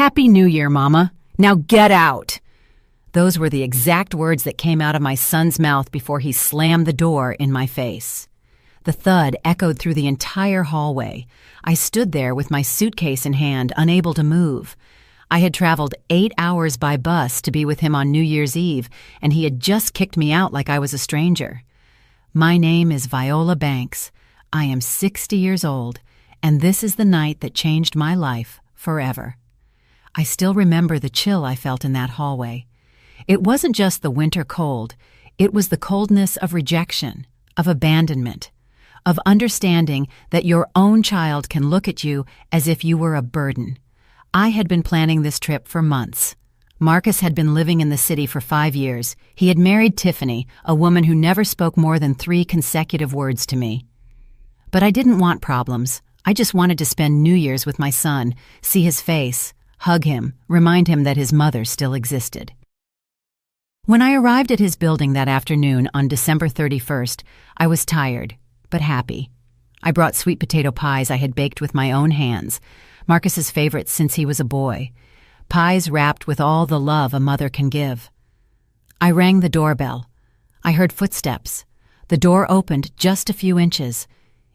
"Happy New Year, Mama. Now get out." Those were the exact words that came out of my son's mouth before he slammed the door in my face. The thud echoed through the entire hallway. I stood there with my suitcase in hand, unable to move. I had traveled 8 hours by bus to be with him on New Year's Eve, and he had just kicked me out like I was a stranger. My name is Viola Banks. I am 60 years old, and this is the night that changed my life forever. I still remember the chill I felt in that hallway. It wasn't just the winter cold. It was the coldness of rejection, of abandonment, of understanding that your own child can look at you as if you were a burden. I had been planning this trip for months. Marcus had been living in the city for 5 years. He had married Tiffany, a woman who never spoke more than 3 consecutive words to me. But I didn't want problems. I just wanted to spend New Year's with my son, see his face, hug him, remind him that his mother still existed. When I arrived at his building that afternoon on December 31st, I was tired, but happy. I brought sweet potato pies I had baked with my own hands, Marcus's favorites since he was a boy, pies wrapped with all the love a mother can give. I rang the doorbell. I heard footsteps. The door opened just a few inches.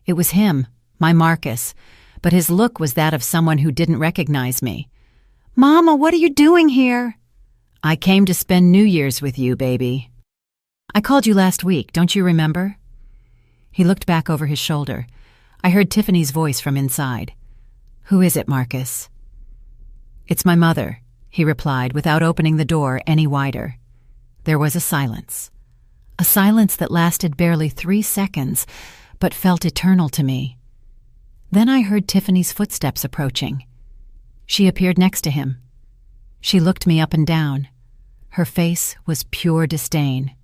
It was him, my Marcus, but his look was that of someone who didn't recognize me. "Mama, what are you doing here?" "I came to spend New Year's with you, baby." "I called you last week, don't you remember?" He looked back over his shoulder. I heard Tiffany's voice from inside. "Who is it, Marcus?" "It's my mother," he replied without opening the door any wider. There was a silence that lasted barely 3 seconds, but felt eternal to me. Then I heard Tiffany's footsteps approaching. She appeared next to him. She looked me up and down. Her face was pure disdain.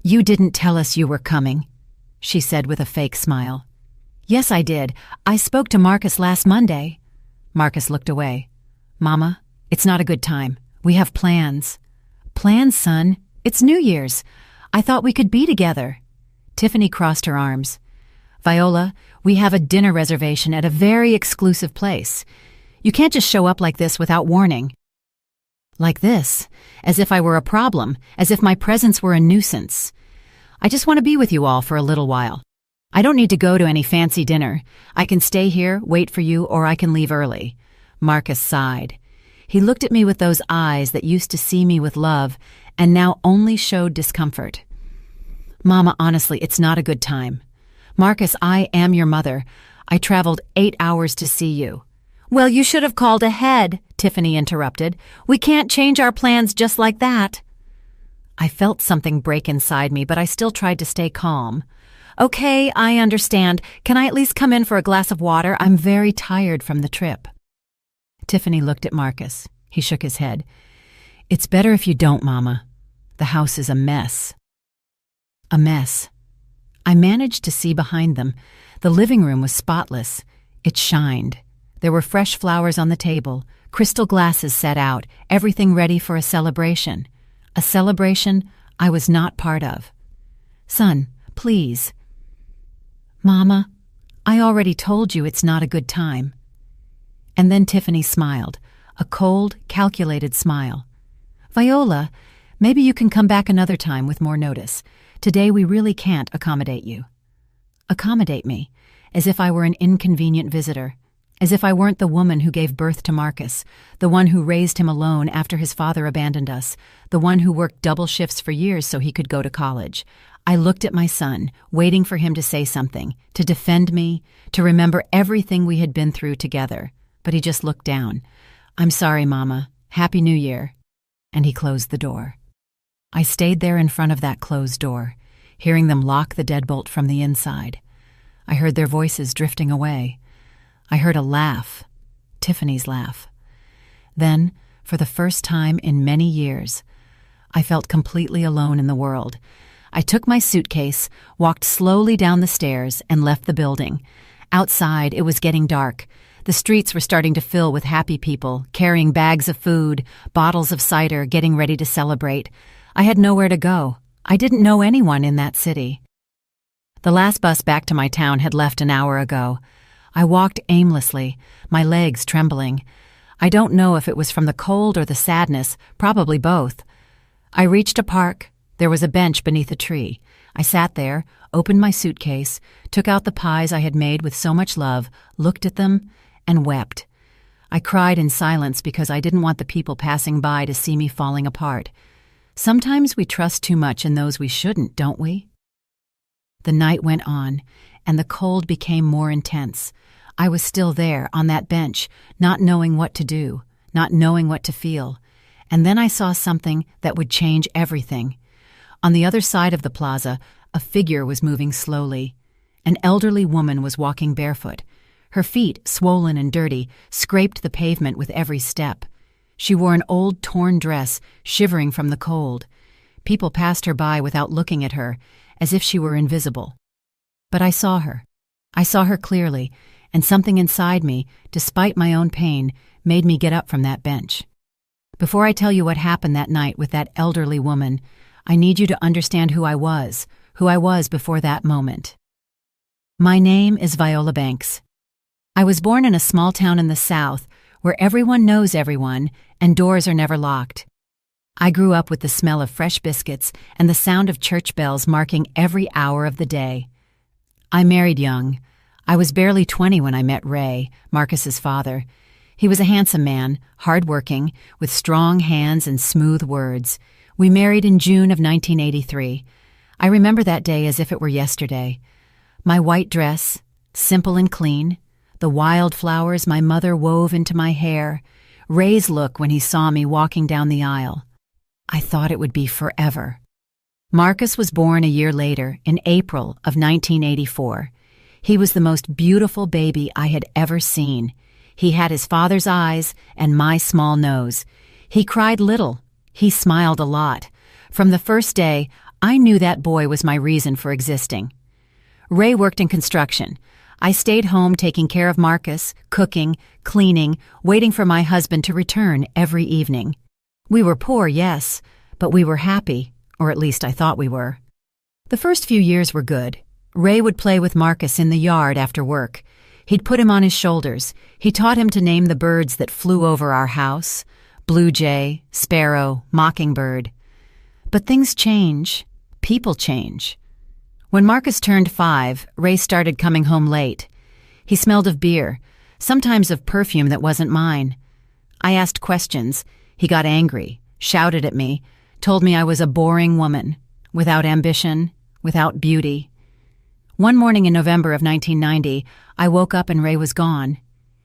"You didn't tell us you were coming," she said with a fake smile. "Yes, I did. I spoke to Marcus last Monday." Marcus looked away. "Mama, it's not a good time. We have plans." "Plans, son? It's New Year's. I thought we could be together." Tiffany crossed her arms. "Viola, we have a dinner reservation at a very exclusive place. You can't just show up like this without warning." Like this, as if I were a problem, as if my presence were a nuisance. "I just want to be with you all for a little while. I don't need to go to any fancy dinner. I can stay here, wait for you, or I can leave early." Marcus sighed. He looked at me with those eyes that used to see me with love and now only showed discomfort. "Mama, honestly, it's not a good time. Marcus, I am your mother. I traveled 8 hours to see you." "Well, you should have called ahead," Tiffany interrupted. "We can't change our plans just like that." I felt something break inside me, but I still tried to stay calm. "Okay, I understand. Can I at least come in for a glass of water? I'm very tired from the trip." Tiffany looked at Marcus. He shook his head. "It's better if you don't, Mama. The house is a mess." A mess. I managed to see behind them. The living room was spotless. It shined. There were fresh flowers on the table, crystal glasses set out, everything ready for a celebration. A celebration I was not part of. "Son, please." "Mama, I already told you it's not a good time." And then Tiffany smiled, a cold, calculated smile. "Viola, maybe you can come back another time with more notice. Today we really can't accommodate you." Accommodate me, as if I were an inconvenient visitor, as if I weren't the woman who gave birth to Marcus, the one who raised him alone after his father abandoned us, the one who worked double shifts for years so he could go to college. I looked at my son, waiting for him to say something, to defend me, to remember everything we had been through together. But he just looked down. "I'm sorry, Mama. Happy New Year." And he closed the door. I stayed there in front of that closed door, hearing them lock the deadbolt from the inside. I heard their voices drifting away. I heard a laugh, Tiffany's laugh. Then, for the first time in many years, I felt completely alone in the world. I took my suitcase, walked slowly down the stairs, and left the building. Outside, it was getting dark. The streets were starting to fill with happy people, carrying bags of food, bottles of cider, getting ready to celebrate. I had nowhere to go. I didn't know anyone in that city. The last bus back to my town had left an hour ago. I walked aimlessly, my legs trembling. I don't know if it was from the cold or the sadness, probably both. I reached a park. There was a bench beneath a tree. I sat there, opened my suitcase, took out the pies I had made with so much love, looked at them, and wept. I cried in silence because I didn't want the people passing by to see me falling apart. Sometimes we trust too much in those we shouldn't, don't we? The night went on, and the cold became more intense. I was still there, on that bench, not knowing what to do, not knowing what to feel. And then I saw something that would change everything. On the other side of the plaza, a figure was moving slowly. An elderly woman was walking barefoot. Her feet, swollen and dirty, scraped the pavement with every step. She wore an old torn dress, shivering from the cold. People passed her by without looking at her, as if she were invisible. But I saw her. I saw her clearly, and something inside me, despite my own pain, made me get up from that bench. Before I tell you what happened that night with that elderly woman, I need you to understand who I was before that moment. My name is Viola Banks. I was born in a small town in the South where everyone knows everyone and doors are never locked. I grew up with the smell of fresh biscuits and the sound of church bells marking every hour of the day. I married young. I was barely 20 when I met Ray, Marcus's father. He was a handsome man, hard-working, with strong hands and smooth words. We married in June of 1983. I remember that day as if it were yesterday. My white dress, simple and clean, the wildflowers my mother wove into my hair, Ray's look when he saw me walking down the aisle. I thought it would be forever. Marcus was born a year later, in April of 1984. He was the most beautiful baby I had ever seen. He had his father's eyes and my small nose. He cried little. He smiled a lot. From the first day, I knew that boy was my reason for existing. Ray worked in construction. I stayed home taking care of Marcus, cooking, cleaning, waiting for my husband to return every evening. We were poor, yes, but we were happy, or at least I thought we were. The first few years were good. Ray would play with Marcus in the yard after work. He'd put him on his shoulders. He taught him to name the birds that flew over our house: blue jay, sparrow, mockingbird. But things change. People change. When Marcus turned 5, Ray started coming home late. He smelled of beer, sometimes of perfume that wasn't mine. I asked questions. He got angry, shouted at me, told me I was a boring woman, without ambition, without beauty. One morning in November of 1990, I woke up and Ray was gone.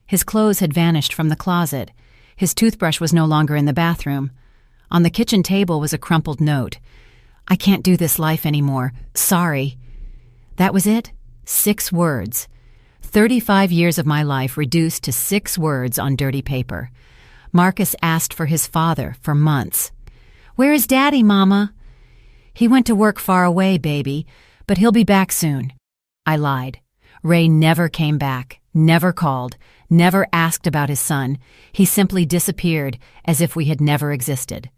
His clothes had vanished from the closet. His toothbrush was no longer in the bathroom. On the kitchen table was a crumpled note. "I can't do this life anymore. Sorry." That was it. 6 words. 35 years of my life reduced to 6 words on dirty paper. Marcus asked for his father for months. "Where is Daddy, Mama?" "He went to work far away, baby, but he'll be back soon." I lied. Ray never came back, never called, never asked about his son. He simply disappeared as if we had never existed.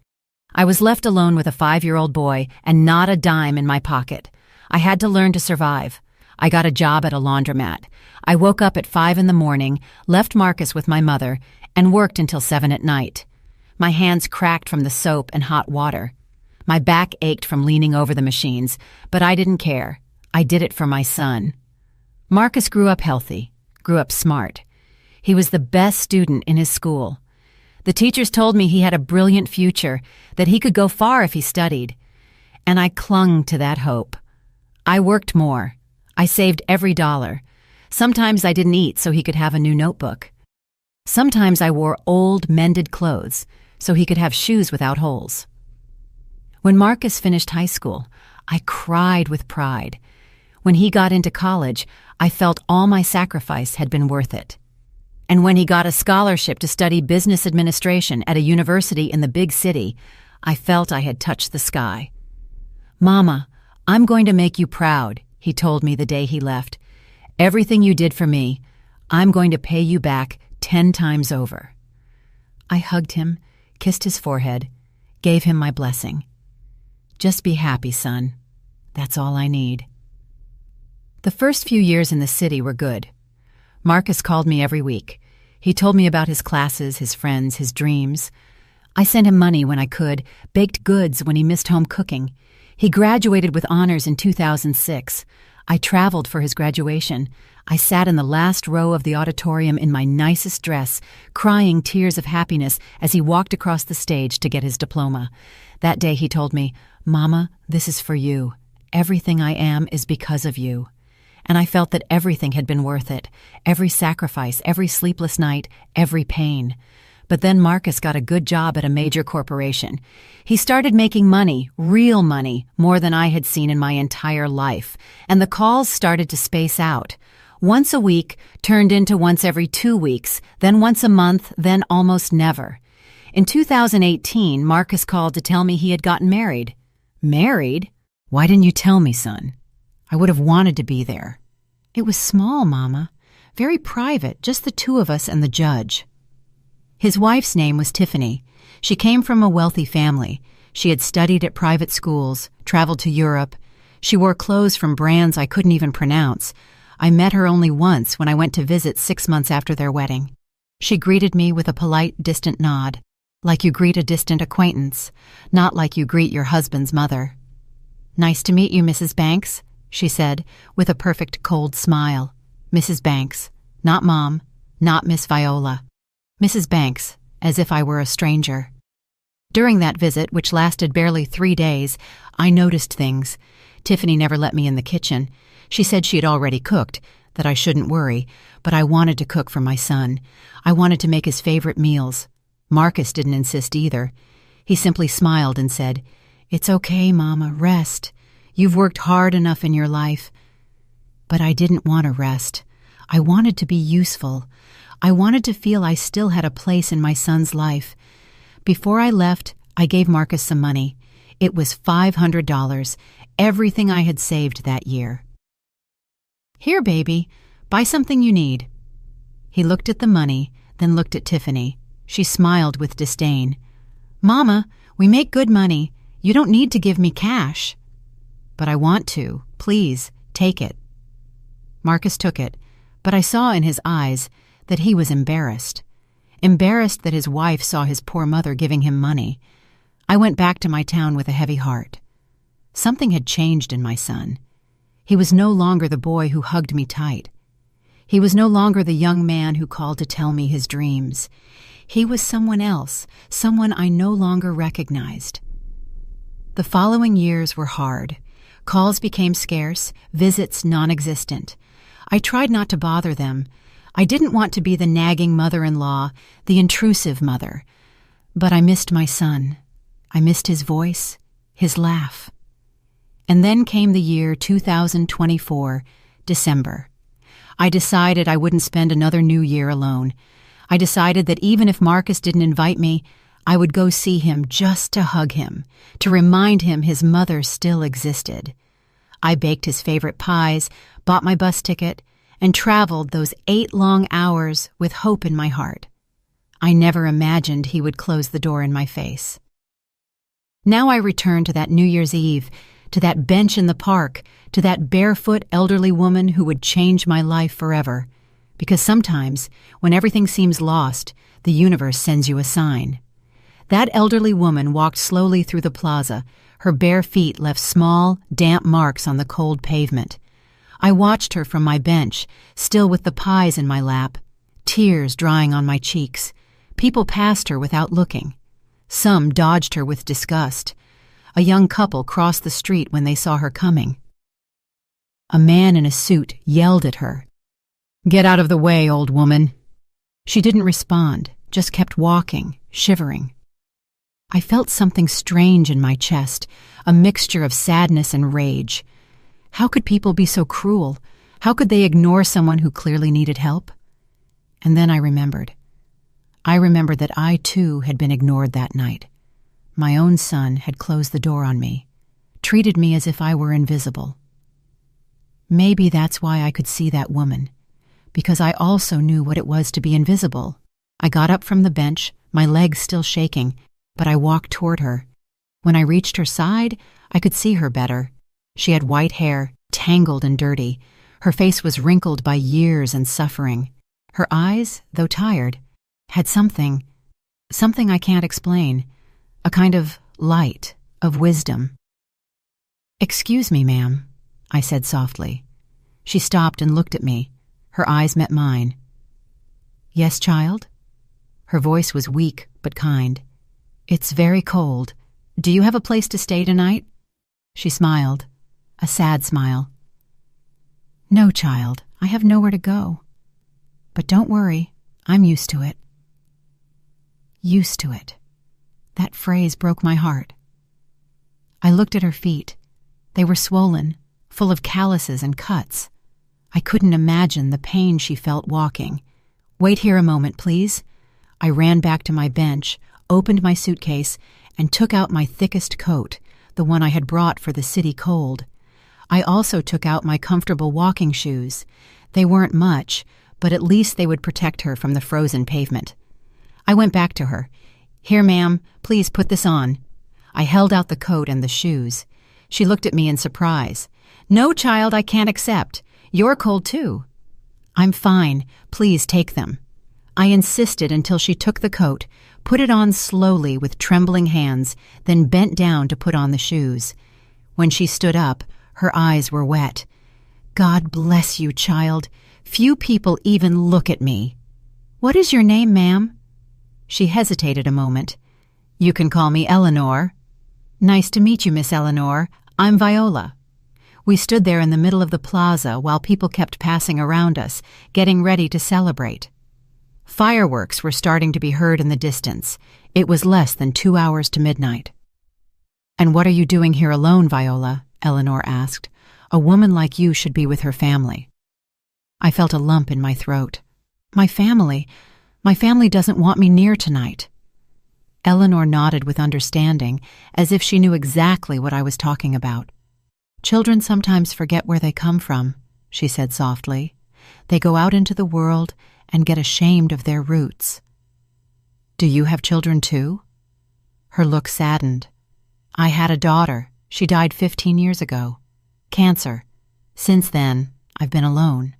I was left alone with a 5-year-old boy and not a dime in my pocket. I had to learn to survive. I got a job at a laundromat. I woke up at 5 in the morning, left Marcus with my mother, and worked until 7 at night. My hands cracked from the soap and hot water. My back ached from leaning over the machines, but I didn't care. I did it for my son. Marcus grew up healthy, grew up smart. He was the best student in his school. The teachers told me he had a brilliant future, that he could go far if he studied. And I clung to that hope. I worked more. I saved every dollar. Sometimes I didn't eat so he could have a new notebook. Sometimes I wore old, mended clothes so he could have shoes without holes. When Marcus finished high school, I cried with pride. When he got into college, I felt all my sacrifice had been worth it. And when he got a scholarship to study business administration at a university in the big city, I felt I had touched the sky. "Mama, I'm going to make you proud," he told me the day he left. "Everything you did for me, I'm going to pay you back 10 times over." I hugged him, kissed his forehead, gave him my blessing. "Just be happy, son. That's all I need." The first few years in the city were good. Marcus called me every week. He told me about his classes, his friends, his dreams. I sent him money when I could, baked goods when he missed home cooking. He graduated with honors in 2006. I traveled for his graduation. I sat in the last row of the auditorium in my nicest dress, crying tears of happiness as he walked across the stage to get his diploma. That day he told me, "Mama, this is for you. Everything I am is because of you." And I felt that everything had been worth it. Every sacrifice, every sleepless night, every pain. But then Marcus got a good job at a major corporation. He started making money, real money, more than I had seen in my entire life. And the calls started to space out. Once a week turned into once every 2 weeks, then once a month, then almost never. In 2018, Marcus called to tell me he had gotten married. Married? Why didn't you tell me, son? I would have wanted to be there. It was small, Mama. Very private, just the two of us and the judge. His wife's name was Tiffany. She came from a wealthy family. She had studied at private schools, traveled to Europe. She wore clothes from brands I couldn't even pronounce. I met her only once when I went to visit 6 months after their wedding. She greeted me with a polite, distant nod, like you greet a distant acquaintance, not like you greet your husband's mother. "Nice to meet you, Mrs. Banks," she said, with a perfect cold smile. Mrs. Banks, not Mom, not Miss Viola. Mrs. Banks, as if I were a stranger. During that visit, which lasted barely 3 days, I noticed things. Tiffany never let me in the kitchen. She said she had already cooked, that I shouldn't worry, but I wanted to cook for my son. I wanted to make his favorite meals. Marcus didn't insist either. He simply smiled and said, "It's okay, Mama, rest. You've worked hard enough in your life." But I didn't want to rest. I wanted to be useful. I wanted to feel I still had a place in my son's life. Before I left, I gave Marcus some money. It was $500, everything I had saved that year. "Here, baby, buy something you need." He looked at the money, then looked at Tiffany. She smiled with disdain. "Mama, we make good money. You don't need to give me cash." "But I want to. Please, take it." Marcus took it, but I saw in his eyes that he was embarrassed. Embarrassed that his wife saw his poor mother giving him money. I went back to my town with a heavy heart. Something had changed in my son. He was no longer the boy who hugged me tight. He was no longer the young man who called to tell me his dreams. He was someone else, someone I no longer recognized. The following years were hard. Calls became scarce, visits non-existent. I tried not to bother them. I didn't want to be the nagging mother-in-law, the intrusive mother. But I missed my son. I missed his voice, his laugh. And then came the year 2024, December. I decided I wouldn't spend another New Year alone. I decided that even if Marcus didn't invite me, I would go see him just to hug him, to remind him his mother still existed. I baked his favorite pies, bought my bus ticket, and traveled those 8 long hours with hope in my heart. I never imagined he would close the door in my face. Now I return to that New Year's Eve, to that bench in the park, to that barefoot elderly woman who would change my life forever. Because sometimes, when everything seems lost, the universe sends you a sign. That elderly woman walked slowly through the plaza. Her bare feet left small, damp marks on the cold pavement. I watched her from my bench, still with the pies in my lap, tears drying on my cheeks. People passed her without looking. Some dodged her with disgust. A young couple crossed the street when they saw her coming. A man in a suit yelled at her, "Get out of the way, old woman." She didn't respond, just kept walking, shivering. I felt something strange in my chest, a mixture of sadness and rage. How could people be so cruel? How could they ignore someone who clearly needed help? And then I remembered. I remembered that I, too, had been ignored that night. My own son had closed the door on me, treated me as if I were invisible. Maybe that's why I could see that woman, because I also knew what it was to be invisible. I got up from the bench, my legs still shaking, but I walked toward her. When I reached her side, I could see her better. She had white hair, tangled and dirty. Her face was wrinkled by years and suffering. Her eyes, though tired, had something I can't explain, a kind of light, of wisdom. "Excuse me, ma'am," I said softly. She stopped and looked at me. Her eyes met mine. "Yes, child?" Her voice was weak but kind. "It's very cold. Do you have a place to stay tonight?" She smiled, a sad smile. "No, child, I have nowhere to go. But don't worry, I'm used to it." Used to it. That phrase broke my heart. I looked at her feet. They were swollen, full of calluses and cuts. I couldn't imagine the pain she felt walking. "Wait here a moment, please." I ran back to my bench, opened my suitcase, and took out my thickest coat, the one I had brought for the city cold. I also took out my comfortable walking shoes. They weren't much, but at least they would protect her from the frozen pavement. I went back to her. "Here, ma'am, please put this on." I held out the coat and the shoes. She looked at me in surprise. "No, child, I can't accept. You're cold too." "I'm fine. Please take them." I insisted until she took the coat, put it on slowly with trembling hands, then bent down to put on the shoes. When she stood up, her eyes were wet. "God bless you, child. Few people even look at me." "What is your name, ma'am?" She hesitated a moment. "You can call me Eleanor." "Nice to meet you, Miss Eleanor. I'm Viola." We stood there in the middle of the plaza while people kept passing around us, getting ready to celebrate. Fireworks were starting to be heard in the distance. It was less than 2 hours to midnight. "And what are you doing here alone, Viola?" Eleanor asked. "A woman like you should be with her family." I felt a lump in my throat. My family doesn't want me near tonight." Eleanor nodded with understanding, as if she knew exactly what I was talking about. "Children sometimes forget where they come from," she said softly. "They go out into the world and get ashamed of their roots." "Do you have children too?" Her look saddened. "I had a daughter. She died 15 years ago. Cancer. Since then, I've been alone."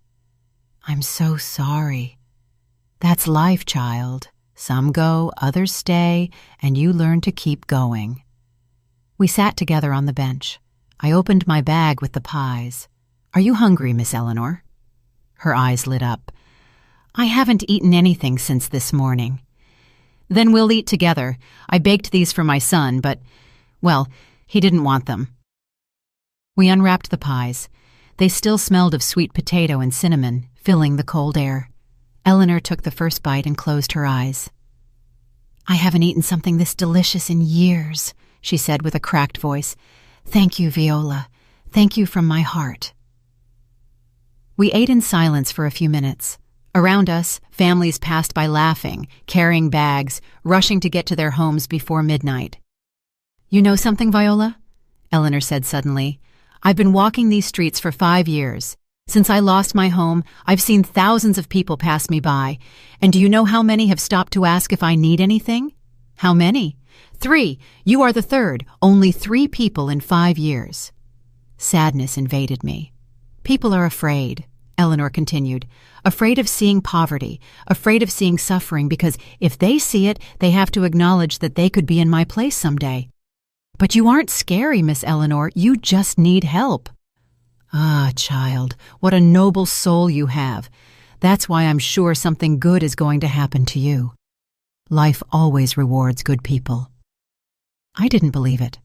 "I'm so sorry." "That's life, child. Some go, others stay, and you learn to keep going." We sat together on the bench. I opened my bag with the pies. "Are you hungry, Miss Eleanor?" Her eyes lit up. "I haven't eaten anything since this morning." "Then we'll eat together. I baked these for my son, but, well, he didn't want them." We unwrapped the pies. They still smelled of sweet potato and cinnamon, filling the cold air. Eleanor took the first bite and closed her eyes. "I haven't eaten something this delicious in years," she said with a cracked voice. "Thank you, Viola. Thank you from my heart." We ate in silence for a few minutes. Around us, families passed by laughing, carrying bags, rushing to get to their homes before midnight. "You know something, Viola?" Eleanor said suddenly. "I've been walking these streets for 5 years. Since I lost my home, I've seen thousands of people pass me by. And do you know how many have stopped to ask if I need anything?" "How many?" 3. You are the third. Only 3 people in 5 years." Sadness invaded me. "People are afraid," Eleanor continued. "Afraid of seeing poverty, afraid of seeing suffering, because if they see it, they have to acknowledge that they could be in my place someday. But you aren't scary, Miss Eleanor. You just need help." "Ah, child, what a noble soul you have. That's why I'm sure something good is going to happen to you. Life always rewards good people." I didn't believe it.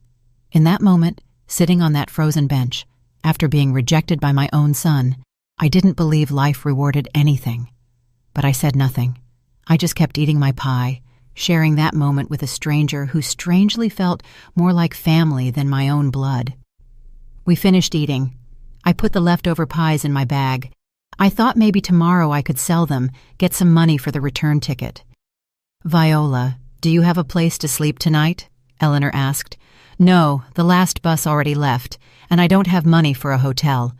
In that moment, sitting on that frozen bench, after being rejected by my own son, I didn't believe life rewarded anything. But I said nothing. I just kept eating my pie, sharing that moment with a stranger who strangely felt more like family than my own blood. We finished eating. I put the leftover pies in my bag. I thought maybe tomorrow I could sell them, get some money for the return ticket. "Viola, do you have a place to sleep tonight?" Eleanor asked. "No, the last bus already left, and I don't have money for a hotel.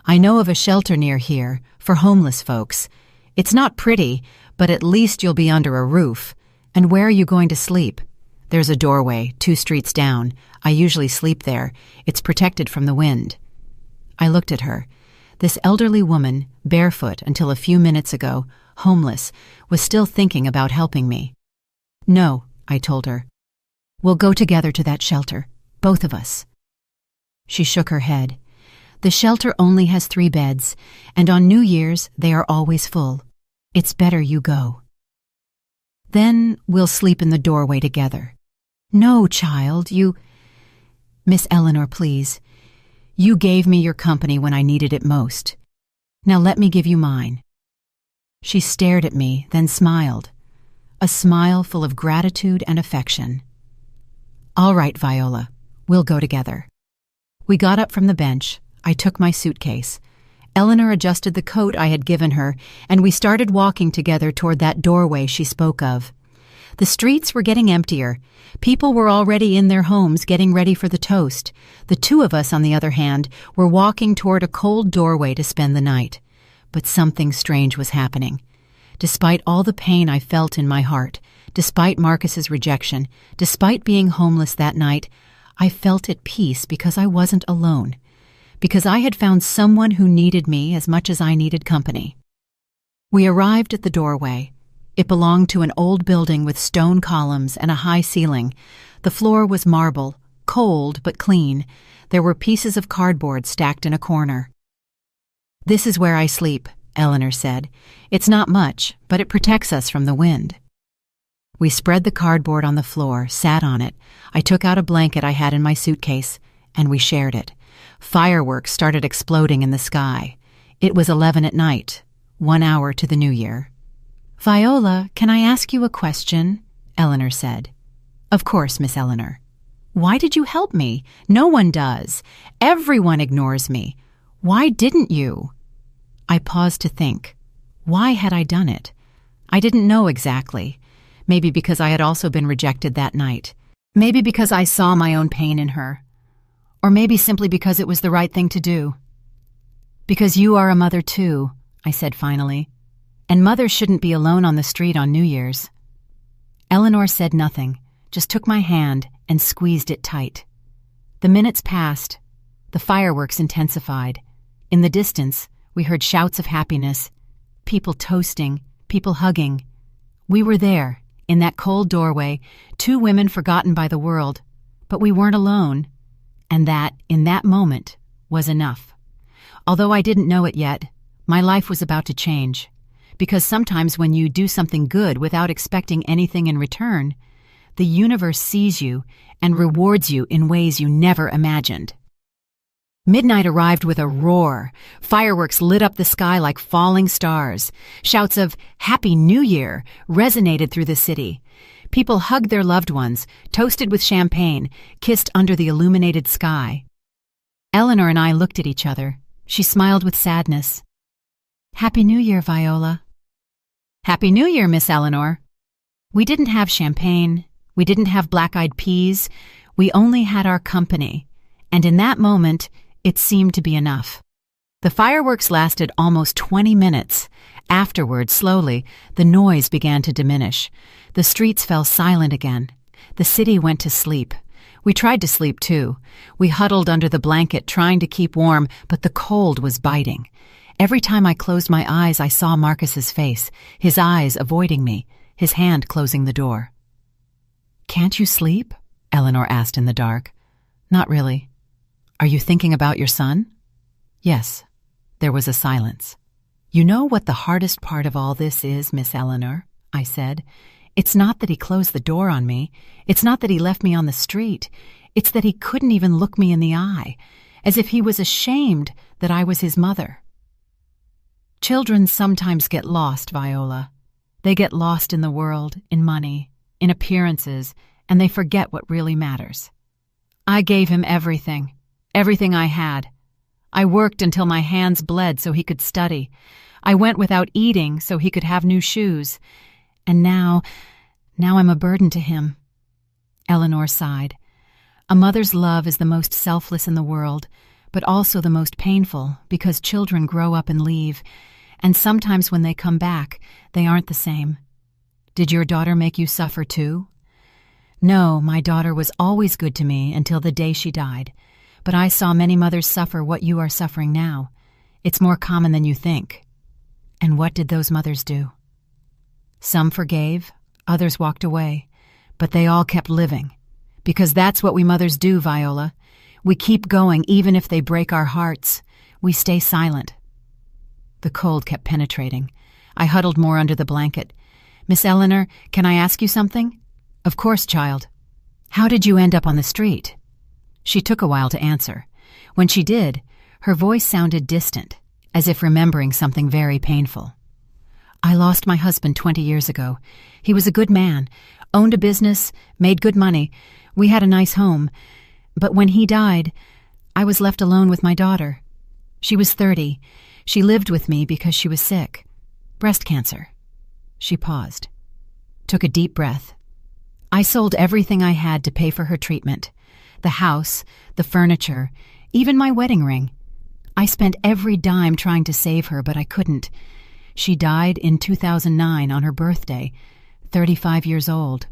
I know of a shelter near here, for homeless folks. It's not pretty, but at least you'll be under a roof. And where are you going to sleep?" "There's a doorway, 2 streets down. I usually sleep there. It's protected from the wind." I looked at her. This elderly woman, barefoot until a few minutes ago, homeless, was still thinking about helping me. "No," I told her. "We'll go together to that shelter, both of us." She shook her head. "The shelter only has 3 beds, and on New Year's they are always full. It's better you go. Then we'll sleep in the doorway together." "No, child, you—" "Miss Eleanor, please. You gave me your company when I needed it most. Now let me give you mine." She stared at me, then smiled. A smile full of gratitude and affection. "All right, Viola, we'll go together." We got up from the bench. I took my suitcase. Eleanor adjusted the coat I had given her, and we started walking together toward that doorway she spoke of. The streets were getting emptier. People were already in their homes getting ready for the toast. The 2 of us, on the other hand, were walking toward a cold doorway to spend the night. But something strange was happening. Despite all the pain I felt in my heart, despite Marcus's rejection, despite being homeless that night, I felt at peace because I wasn't alone, because I had found someone who needed me as much as I needed company. We arrived at the doorway. It belonged to an old building with stone columns and a high ceiling. The floor was marble, cold but clean. There were pieces of cardboard stacked in a corner. "This is where I sleep," Eleanor said. "It's not much, but it protects us from the wind." We spread the cardboard on the floor, sat on it. I took out a blanket I had in my suitcase, and we shared it. Fireworks started exploding in the sky. It was 11 at night, 1 hour to the New Year. "Viola, can I ask you a question?" Eleanor said. "Of course, Miss Eleanor." "Why did you help me? No one does. Everyone ignores me. Why didn't you?" I paused to think. Why had I done it? I didn't know exactly. Maybe because I had also been rejected that night. Maybe because I saw my own pain in her. Or maybe simply because it was the right thing to do. "Because you are a mother too," I said finally. "And mothers shouldn't be alone on the street on New Year's." Eleanor said nothing, just took my hand and squeezed it tight. The minutes passed. The fireworks intensified. In the distance, we heard shouts of happiness, people toasting, people hugging. We were there, in that cold doorway, 2 women forgotten by the world, but we weren't alone. And that, in that moment, was enough. Although I didn't know it yet, my life was about to change. Because sometimes when you do something good without expecting anything in return, the universe sees you and rewards you in ways you never imagined. Midnight arrived with a roar. Fireworks lit up the sky like falling stars. Shouts of "Happy New Year" resonated through the city. People hugged their loved ones, toasted with champagne, kissed under the illuminated sky. Eleanor and I looked at each other. She smiled with sadness. "Happy New Year, Viola." "Happy New Year, Miss Eleanor." We didn't have champagne. We didn't have black-eyed peas. We only had our company. And in that moment, it seemed to be enough. The fireworks lasted almost 20 minutes. Afterward, slowly, the noise began to diminish. The streets fell silent again. The city went to sleep. We tried to sleep too. We huddled under the blanket, trying to keep warm, but the cold was biting. Every time I closed my eyes, I saw Marcus's face, his eyes avoiding me, his hand closing the door. "Can't you sleep?" Eleanor asked in the dark. "Not really." "Are you thinking about your son?" "Yes." There was a silence. "You know what the hardest part of all this is, Miss Eleanor," I said. "It's not that he closed the door on me. It's not that he left me on the street. It's that he couldn't even look me in the eye, as if he was ashamed that I was his mother." Children sometimes get lost, Viola. They get lost in the world, in money, in appearances, and they forget what really matters. I gave him everything, everything I had. I worked until my hands bled so he could study. I went without eating so he could have new shoes. And now I'm a burden to him. Eleanor sighed. A mother's love is the most selfless in the world, but also the most painful because children grow up and leave, and sometimes when they come back, they aren't the same. Did your daughter make you suffer too? No, my daughter was always good to me until the day she died. But I saw many mothers suffer what you are suffering now. It's more common than you think. And what did those mothers do? Some forgave, others walked away, but they all kept living. Because that's what we mothers do, Viola. We keep going even if they break our hearts. We stay silent. The cold kept penetrating. I huddled more under the blanket. Miss Eleanor, can I ask you something? Of course, child. How did you end up on the street? She took a while to answer. When she did, her voice sounded distant, as if remembering something very painful. I lost my husband 20 years ago. He was a good man, owned a business, made good money. We had a nice home. But when he died, I was left alone with my daughter. She was 30. She lived with me because she was sick. Breast cancer. She paused, took a deep breath. I sold everything I had to pay for her treatment. The house, the furniture, even my wedding ring. I spent every dime trying to save her, but I couldn't. She died in 2009 on her birthday, 35 years old.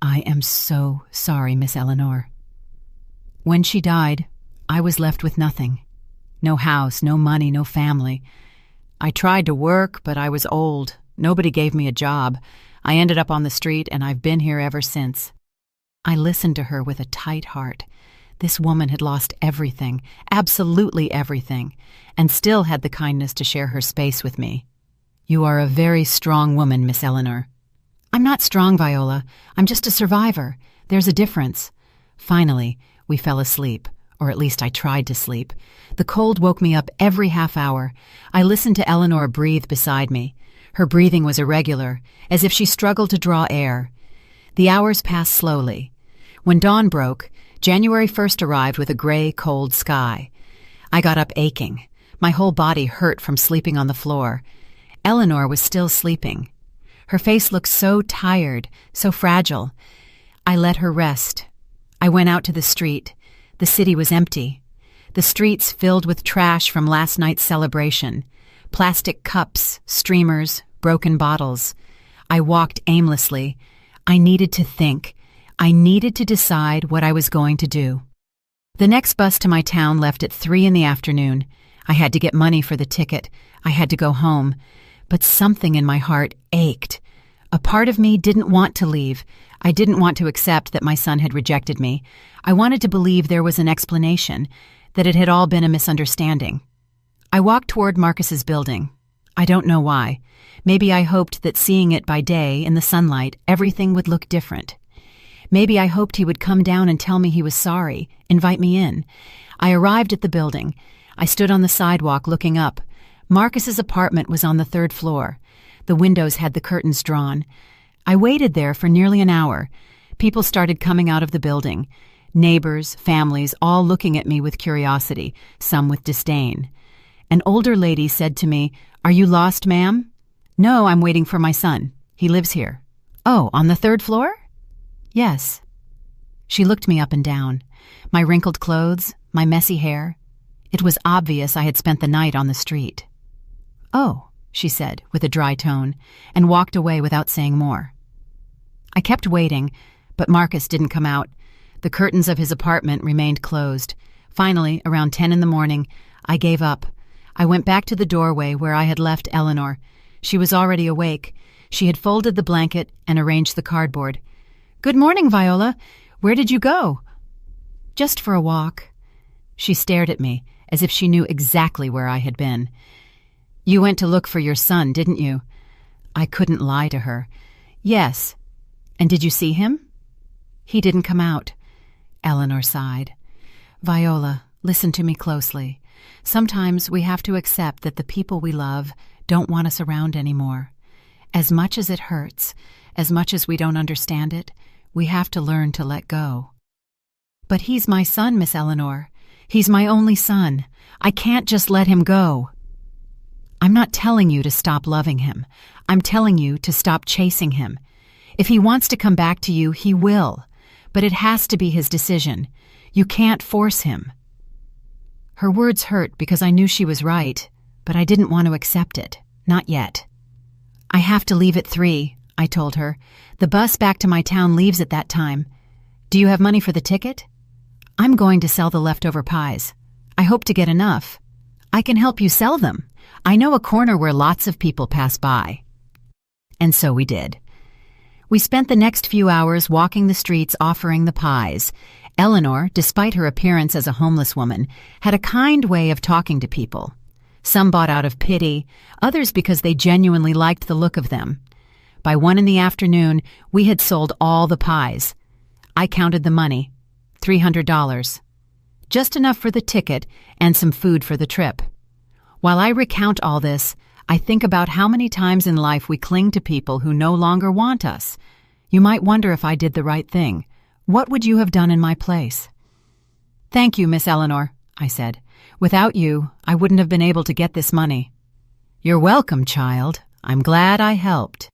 I am so sorry, Miss Eleanor. When she died, I was left with nothing. No house, no money, no family. I tried to work, but I was old. Nobody gave me a job. I ended up on the street, and I've been here ever since. I listened to her with a tight heart. This woman had lost everything, absolutely everything, and still had the kindness to share her space with me. You are a very strong woman, Miss Eleanor. I'm not strong, Viola. I'm just a survivor. There's a difference. Finally, we fell asleep, or at least I tried to sleep. The cold woke me up every half hour. I listened to Eleanor breathe beside me. Her breathing was irregular, as if she struggled to draw air. The hours passed slowly. When dawn broke, January 1st arrived with a gray, cold sky. I got up aching. My whole body hurt from sleeping on the floor. Eleanor was still sleeping. Her face looked so tired, so fragile. I let her rest. I went out to the street. The city was empty. The streets filled with trash from last night's celebration. Plastic cups, streamers, broken bottles. I walked aimlessly. I needed to think. I needed to decide what I was going to do. The next bus to my town left at 3 in the afternoon. I had to get money for the ticket. I had to go home. But something in my heart ached. A part of me didn't want to leave. I didn't want to accept that my son had rejected me. I wanted to believe there was an explanation, that it had all been a misunderstanding. I walked toward Marcus's building. I don't know why. Maybe I hoped that seeing it by day, in the sunlight, everything would look different. Maybe I hoped he would come down and tell me he was sorry, invite me in. I arrived at the building. I stood on the sidewalk looking up. Marcus's apartment was on the 3rd floor. The windows had the curtains drawn. I waited there for nearly an hour. People started coming out of the building. Neighbors, families, all looking at me with curiosity, some with disdain. An older lady said to me, "Are you lost, ma'am?" "No, I'm waiting for my son. He lives here." "Oh, on the 3rd floor?" "Yes." She looked me up and down. My wrinkled clothes, my messy hair. It was obvious I had spent the night on the street. "Oh," she said with a dry tone, and walked away without saying more. I kept waiting, but Marcus didn't come out. The curtains of his apartment remained closed. Finally, around 10 in the morning, I gave up. I went back to the doorway where I had left Eleanor. She was already awake. She had folded the blanket and arranged the cardboard. "Good morning, Viola. Where did you go?" "Just for a walk." She stared at me, as if she knew exactly where I had been. "You went to look for your son, didn't you?" I couldn't lie to her. "Yes." "And did you see him?" "He didn't come out." Eleanor sighed. "Viola, listen to me closely. Sometimes we have to accept that the people we love don't want us around anymore. As much as it hurts, as much as we don't understand it, we have to learn to let go." "But he's my son, Miss Eleanor. He's my only son. I can't just let him go." "I'm not telling you to stop loving him. I'm telling you to stop chasing him. If he wants to come back to you, he will. But it has to be his decision. You can't force him." Her words hurt because I knew she was right, but I didn't want to accept it. Not yet. "I have to leave at 3, I told her. "The bus back to my town leaves at that time. Do you have money for the ticket?" "I'm going to sell the leftover pies. I hope to get enough." "I can help you sell them. I know a corner where lots of people pass by." And so we did. We spent the next few hours walking the streets offering the pies. Eleanor, despite her appearance as a homeless woman, had a kind way of talking to people. Some bought out of pity, others because they genuinely liked the look of them. By 1 PM, we had sold all the pies. I counted the money, $300. Just enough for the ticket and some food for the trip. While I recount all this, I think about how many times in life we cling to people who no longer want us. You might wonder if I did the right thing. What would you have done in my place? "Thank you, Miss Eleanor," I said. "Without you, I wouldn't have been able to get this money." "You're welcome, child. I'm glad I helped."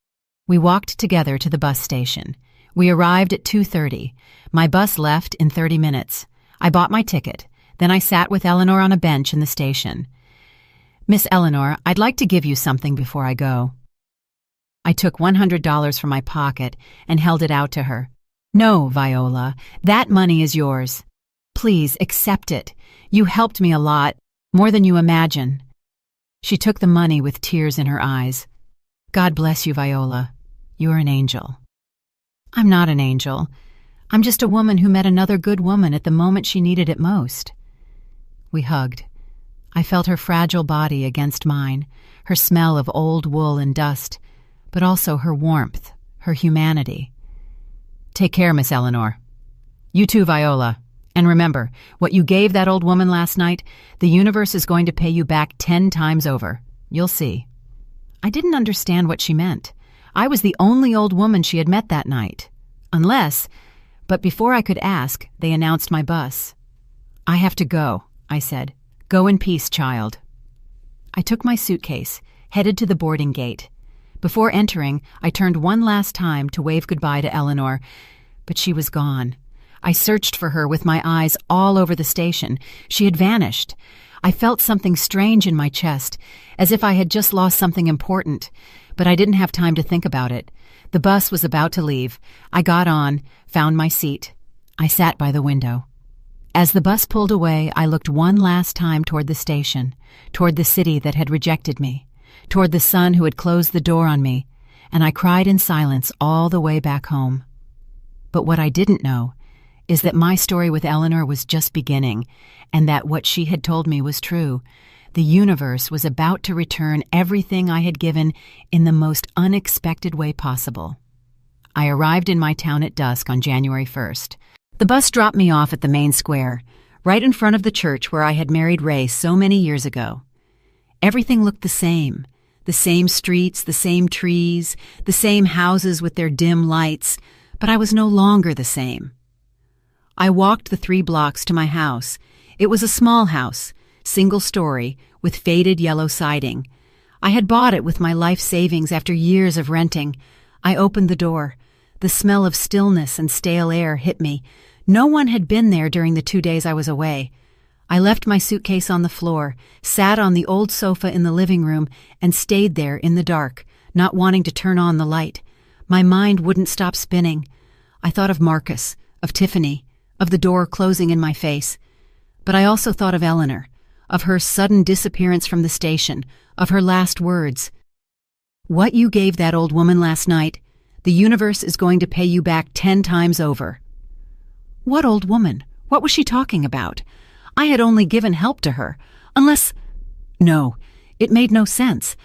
We walked together to the bus station. We arrived at 2:30. My bus left in 30 minutes. I bought my ticket. Then I sat with Eleanor on a bench in the station. "Miss Eleanor, I'd like to give you something before I go." I took $100 from my pocket and held it out to her. "No, Viola, that money is yours. Please accept it. You helped me a lot, more than you imagine." She took the money with tears in her eyes. "God bless you, Viola. You're an angel." "I'm not an angel. I'm just a woman who met another good woman at the moment she needed it most." We hugged. I felt her fragile body against mine, her smell of old wool and dust, but also her warmth, her humanity. "Take care, Miss Eleanor." "You too, Viola. And remember, what you gave that old woman last night, the universe is going to pay you back 10 times over. You'll see." I didn't understand what she meant. I was the only old woman she had met that night. But before I could ask, they announced my bus. "I have to go," I said. "Go in peace, child." I took my suitcase, headed to the boarding gate. Before entering, I turned one last time to wave goodbye to Eleanor, but she was gone. I searched for her with my eyes all over the station. She had vanished. I felt something strange in my chest, as if I had just lost something important, but I didn't have time to think about it. The bus was about to leave. I got on, found my seat. I sat by the window. As the bus pulled away, I looked one last time toward the station, toward the city that had rejected me, toward the son who had closed the door on me, and I cried in silence all the way back home. But what I didn't know is that my story with Eleanor was just beginning, and that what she had told me was true. The universe was about to return everything I had given in the most unexpected way possible. I arrived in my town at dusk on January 1st. The bus dropped me off at the main square, right in front of the church where I had married Ray so many years ago. Everything looked the same streets, the same trees, the same houses with their dim lights, but I was no longer the same. I walked the 3 blocks to my house. It was a small house, single-story, with faded yellow siding. I had bought it with my life savings after years of renting. I opened the door. The smell of stillness and stale air hit me. No one had been there during the 2 days I was away. I left my suitcase on the floor, sat on the old sofa in the living room, and stayed there in the dark, not wanting to turn on the light. My mind wouldn't stop spinning. I thought of Marcus, of Tiffany, of the door closing in my face. But I also thought of Eleanor, of her sudden disappearance from the station, of her last words. "What you gave that old woman last night, the universe is going to pay you back 10 times over." What old woman? What was she talking about? I had only given help to her. No, it made no sense.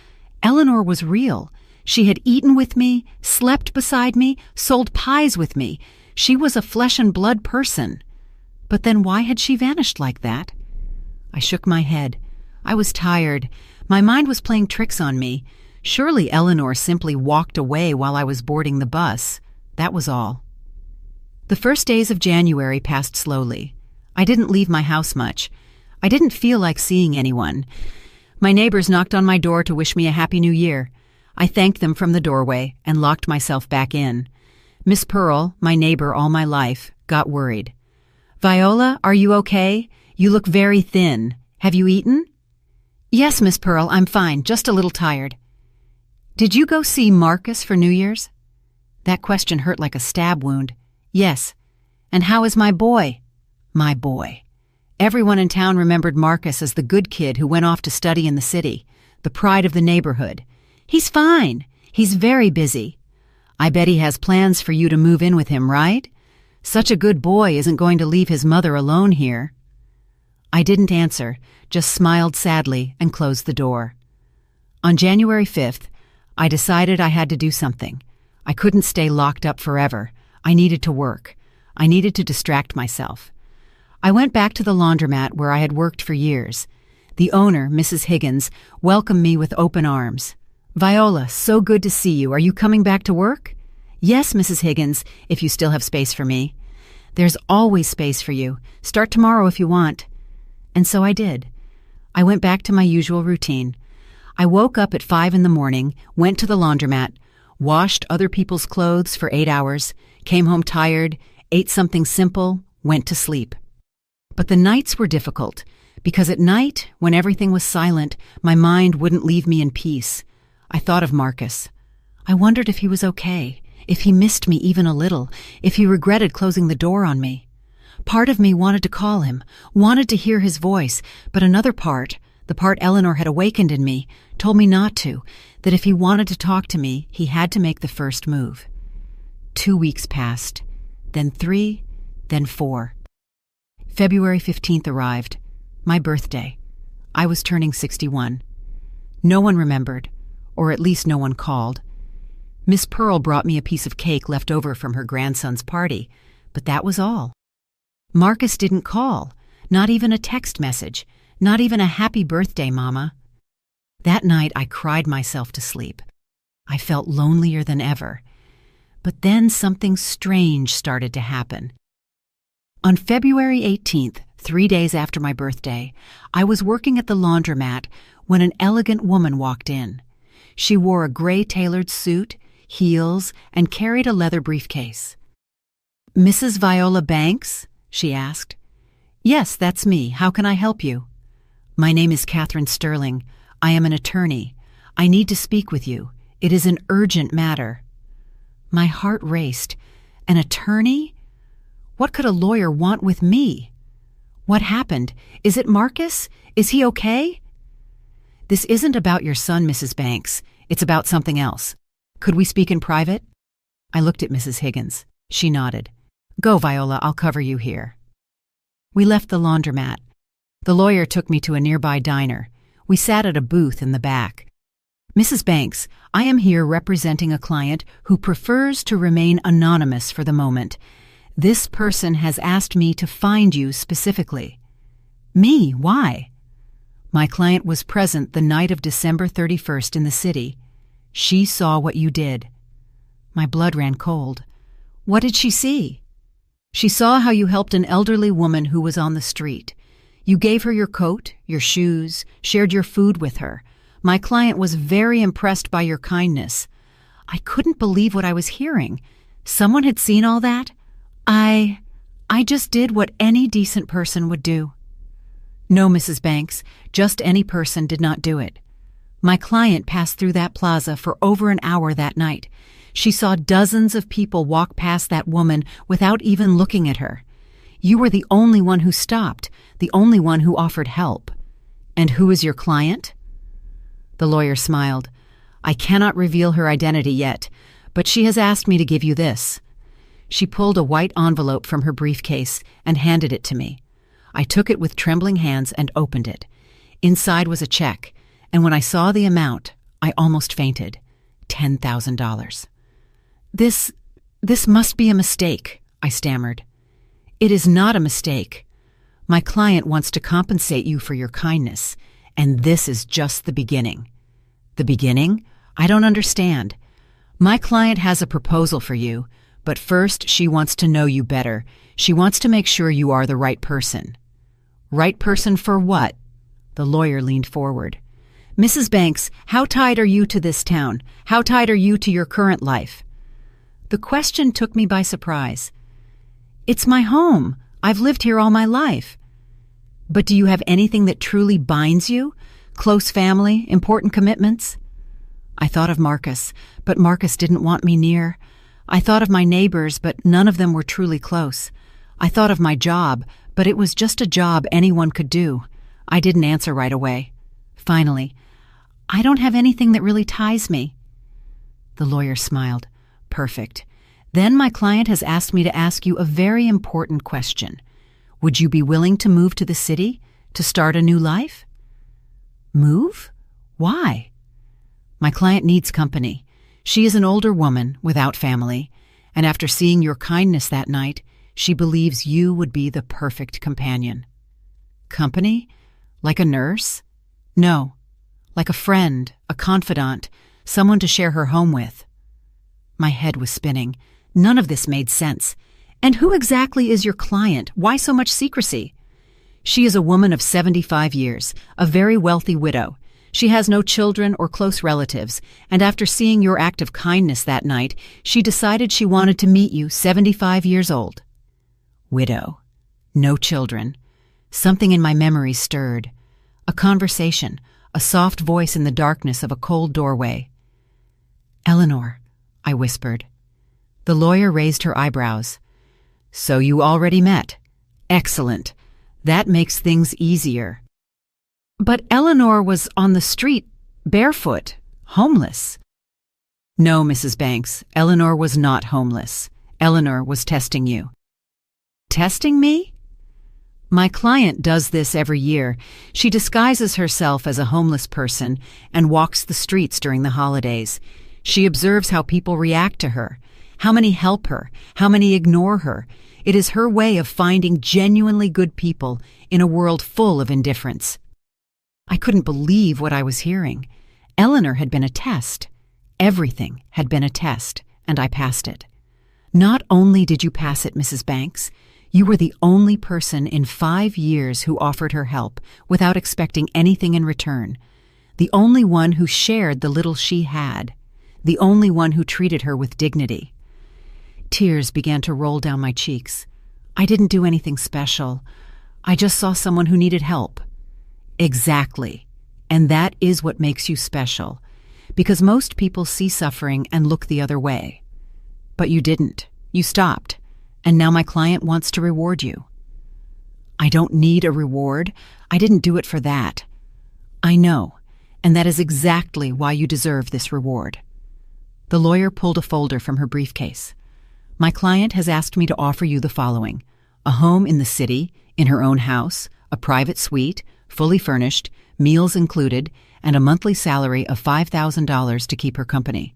Eleanor was real. She had eaten with me, slept beside me, sold pies with me. She was a flesh and blood person. But then why had she vanished like that? I shook my head. I was tired. My mind was playing tricks on me. Surely Eleanor simply walked away while I was boarding the bus. That was all. The first days of January passed slowly. I didn't leave my house much. I didn't feel like seeing anyone. My neighbors knocked on my door to wish me a Happy New Year. I thanked them from the doorway and locked myself back in. Miss Pearl, my neighbor all my life, got worried. "Viola, are you okay? You look very thin. Have you eaten?" "Yes, Miss Pearl, I'm fine, just a little tired." "Did you go see Marcus for New Year's?" That question hurt like a stab wound. "Yes." "And how is my boy?" My boy. Everyone in town remembered Marcus as the good kid who went off to study in the city, the pride of the neighborhood. "He's fine. He's very busy. I bet he has plans for you to move in with him, right? Such a good boy isn't going to leave his mother alone here." I didn't answer, just smiled sadly and closed the door. On January 5th, I decided I had to do something. I couldn't stay locked up forever. I needed to work. I needed to distract myself. I went back to the laundromat where I had worked for years. The owner, Mrs. Higgins, welcomed me with open arms. "Viola, so good to see you. Are you coming back to work?" "Yes, Mrs. Higgins, if you still have space for me." "There's always space for you. Start tomorrow if you want." And so I did. I went back to my usual routine. I woke up at 5 in the morning, went to the laundromat, washed other people's clothes for 8 hours, came home tired, ate something simple, went to sleep. But the nights were difficult, because at night, when everything was silent, my mind wouldn't leave me in peace. I thought of Marcus. I wondered if he was okay, if he missed me even a little, if he regretted closing the door on me. Part of me wanted to call him, wanted to hear his voice, but another part, the part Eleanor had awakened in me, told me not to, that if he wanted to talk to me, he had to make the first move. 2 weeks passed, then 3, then 4. February 15th arrived, my birthday. I was turning 61. No one remembered, or at least no one called. Miss Pearl brought me a piece of cake left over from her grandson's party, but that was all. Marcus didn't call, not even a text message, not even a happy birthday, Mama. That night I cried myself to sleep. I felt lonelier than ever. But then something strange started to happen. On February 18th, 3 days after my birthday, I was working at the laundromat when an elegant woman walked in. She wore a gray tailored suit, heels, and carried a leather briefcase. "Mrs. Viola Banks?" she asked. "Yes, that's me. How can I help you?" "My name is Catherine Sterling. I am an attorney. I need to speak with you. It is an urgent matter." My heart raced. An attorney? What could a lawyer want with me? What happened? Is it Marcus? Is he okay? "This isn't about your son, Mrs. Banks. It's about something else. Could we speak in private?" I looked at Mrs. Higgins. She nodded. "Go, Viola, I'll cover you here." We left the laundromat. The lawyer took me to a nearby diner. We sat at a booth in the back. "Mrs. Banks, I am here representing a client who prefers to remain anonymous for the moment. This person has asked me to find you specifically." "Me? Why?" "My client was present the night of December 31st in the city. She saw what you did." My blood ran cold. "What did she see?" "She saw how you helped an elderly woman who was on the street. You gave her your coat, your shoes, shared your food with her. My client was very impressed by your kindness." I couldn't believe what I was hearing. Someone had seen all that? I just did what any decent person would do." "No, Mrs. Banks, just any person did not do it. My client passed through that plaza for over an hour that night. She saw dozens of people walk past that woman without even looking at her. You were the only one who stopped, the only one who offered help." "And who is your client?" The lawyer smiled. "I cannot reveal her identity yet, but she has asked me to give you this." She pulled a white envelope from her briefcase and handed it to me. I took it with trembling hands and opened it. Inside was a check, and when I saw the amount, I almost fainted. $10,000. This must be a mistake," I stammered. "It is not a mistake. My client wants to compensate you for your kindness, and this is just the beginning." "The beginning? I don't understand." "My client has a proposal for you, but first she wants to know you better. She wants to make sure you are the right person." "Right person for what?" The lawyer leaned forward. "Mrs. Banks, how tied are you to this town? How tied are you to your current life?" The question took me by surprise. "It's my home. I've lived here all my life." "But do you have anything that truly binds you? Close family, important commitments?" I thought of Marcus, but Marcus didn't want me near. I thought of my neighbors, but none of them were truly close. I thought of my job, but it was just a job anyone could do. I didn't answer right away. Finally, "I don't have anything that really ties me." The lawyer smiled. Perfect. Then my client has asked me to ask you a very important question. Would you be willing to move to the city to start a new life? Move? Why? My client needs company. She is an older woman without family, and after seeing your kindness that night, she believes you would be the perfect companion. Company? Like a nurse? No. Like a friend, a confidant, someone to share her home with. My head was spinning. None of this made sense. And who exactly is your client? Why so much secrecy? She is a woman of 75 years, a very wealthy widow. She has no children or close relatives, and after seeing your act of kindness that night, she decided she wanted to meet you, 75 years old. Widow. No children. Something in my memory stirred. A conversation, a soft voice in the darkness of a cold doorway. Eleanor, I whispered. The lawyer raised her eyebrows. So you already met. Excellent. That makes things easier. But Eleanor was on the street, barefoot, homeless. No, Mrs. Banks, Eleanor was not homeless. Eleanor was testing you. Testing me? My client does this every year. She disguises herself as a homeless person and walks the streets during the holidays. She observes how people react to her, how many help her, how many ignore her. It is her way of finding genuinely good people in a world full of indifference. I couldn't believe what I was hearing. Eleanor had been a test. Everything had been a test, and I passed it. Not only did you pass it, Mrs. Banks, you were the only person in 5 years who offered her help without expecting anything in return. The only one who shared the little she had. The only one who treated her with dignity. Tears began to roll down my cheeks. I didn't do anything special. I just saw someone who needed help. Exactly. And that is what makes you special. Because most people see suffering and look the other way. But you didn't. You stopped. And now my client wants to reward you. I don't need a reward. I didn't do it for that. I know. And that is exactly why you deserve this reward. The lawyer pulled a folder from her briefcase. My client has asked me to offer you the following: a home in the city, in her own house, a private suite, fully furnished, meals included, and a monthly salary of $5,000 to keep her company.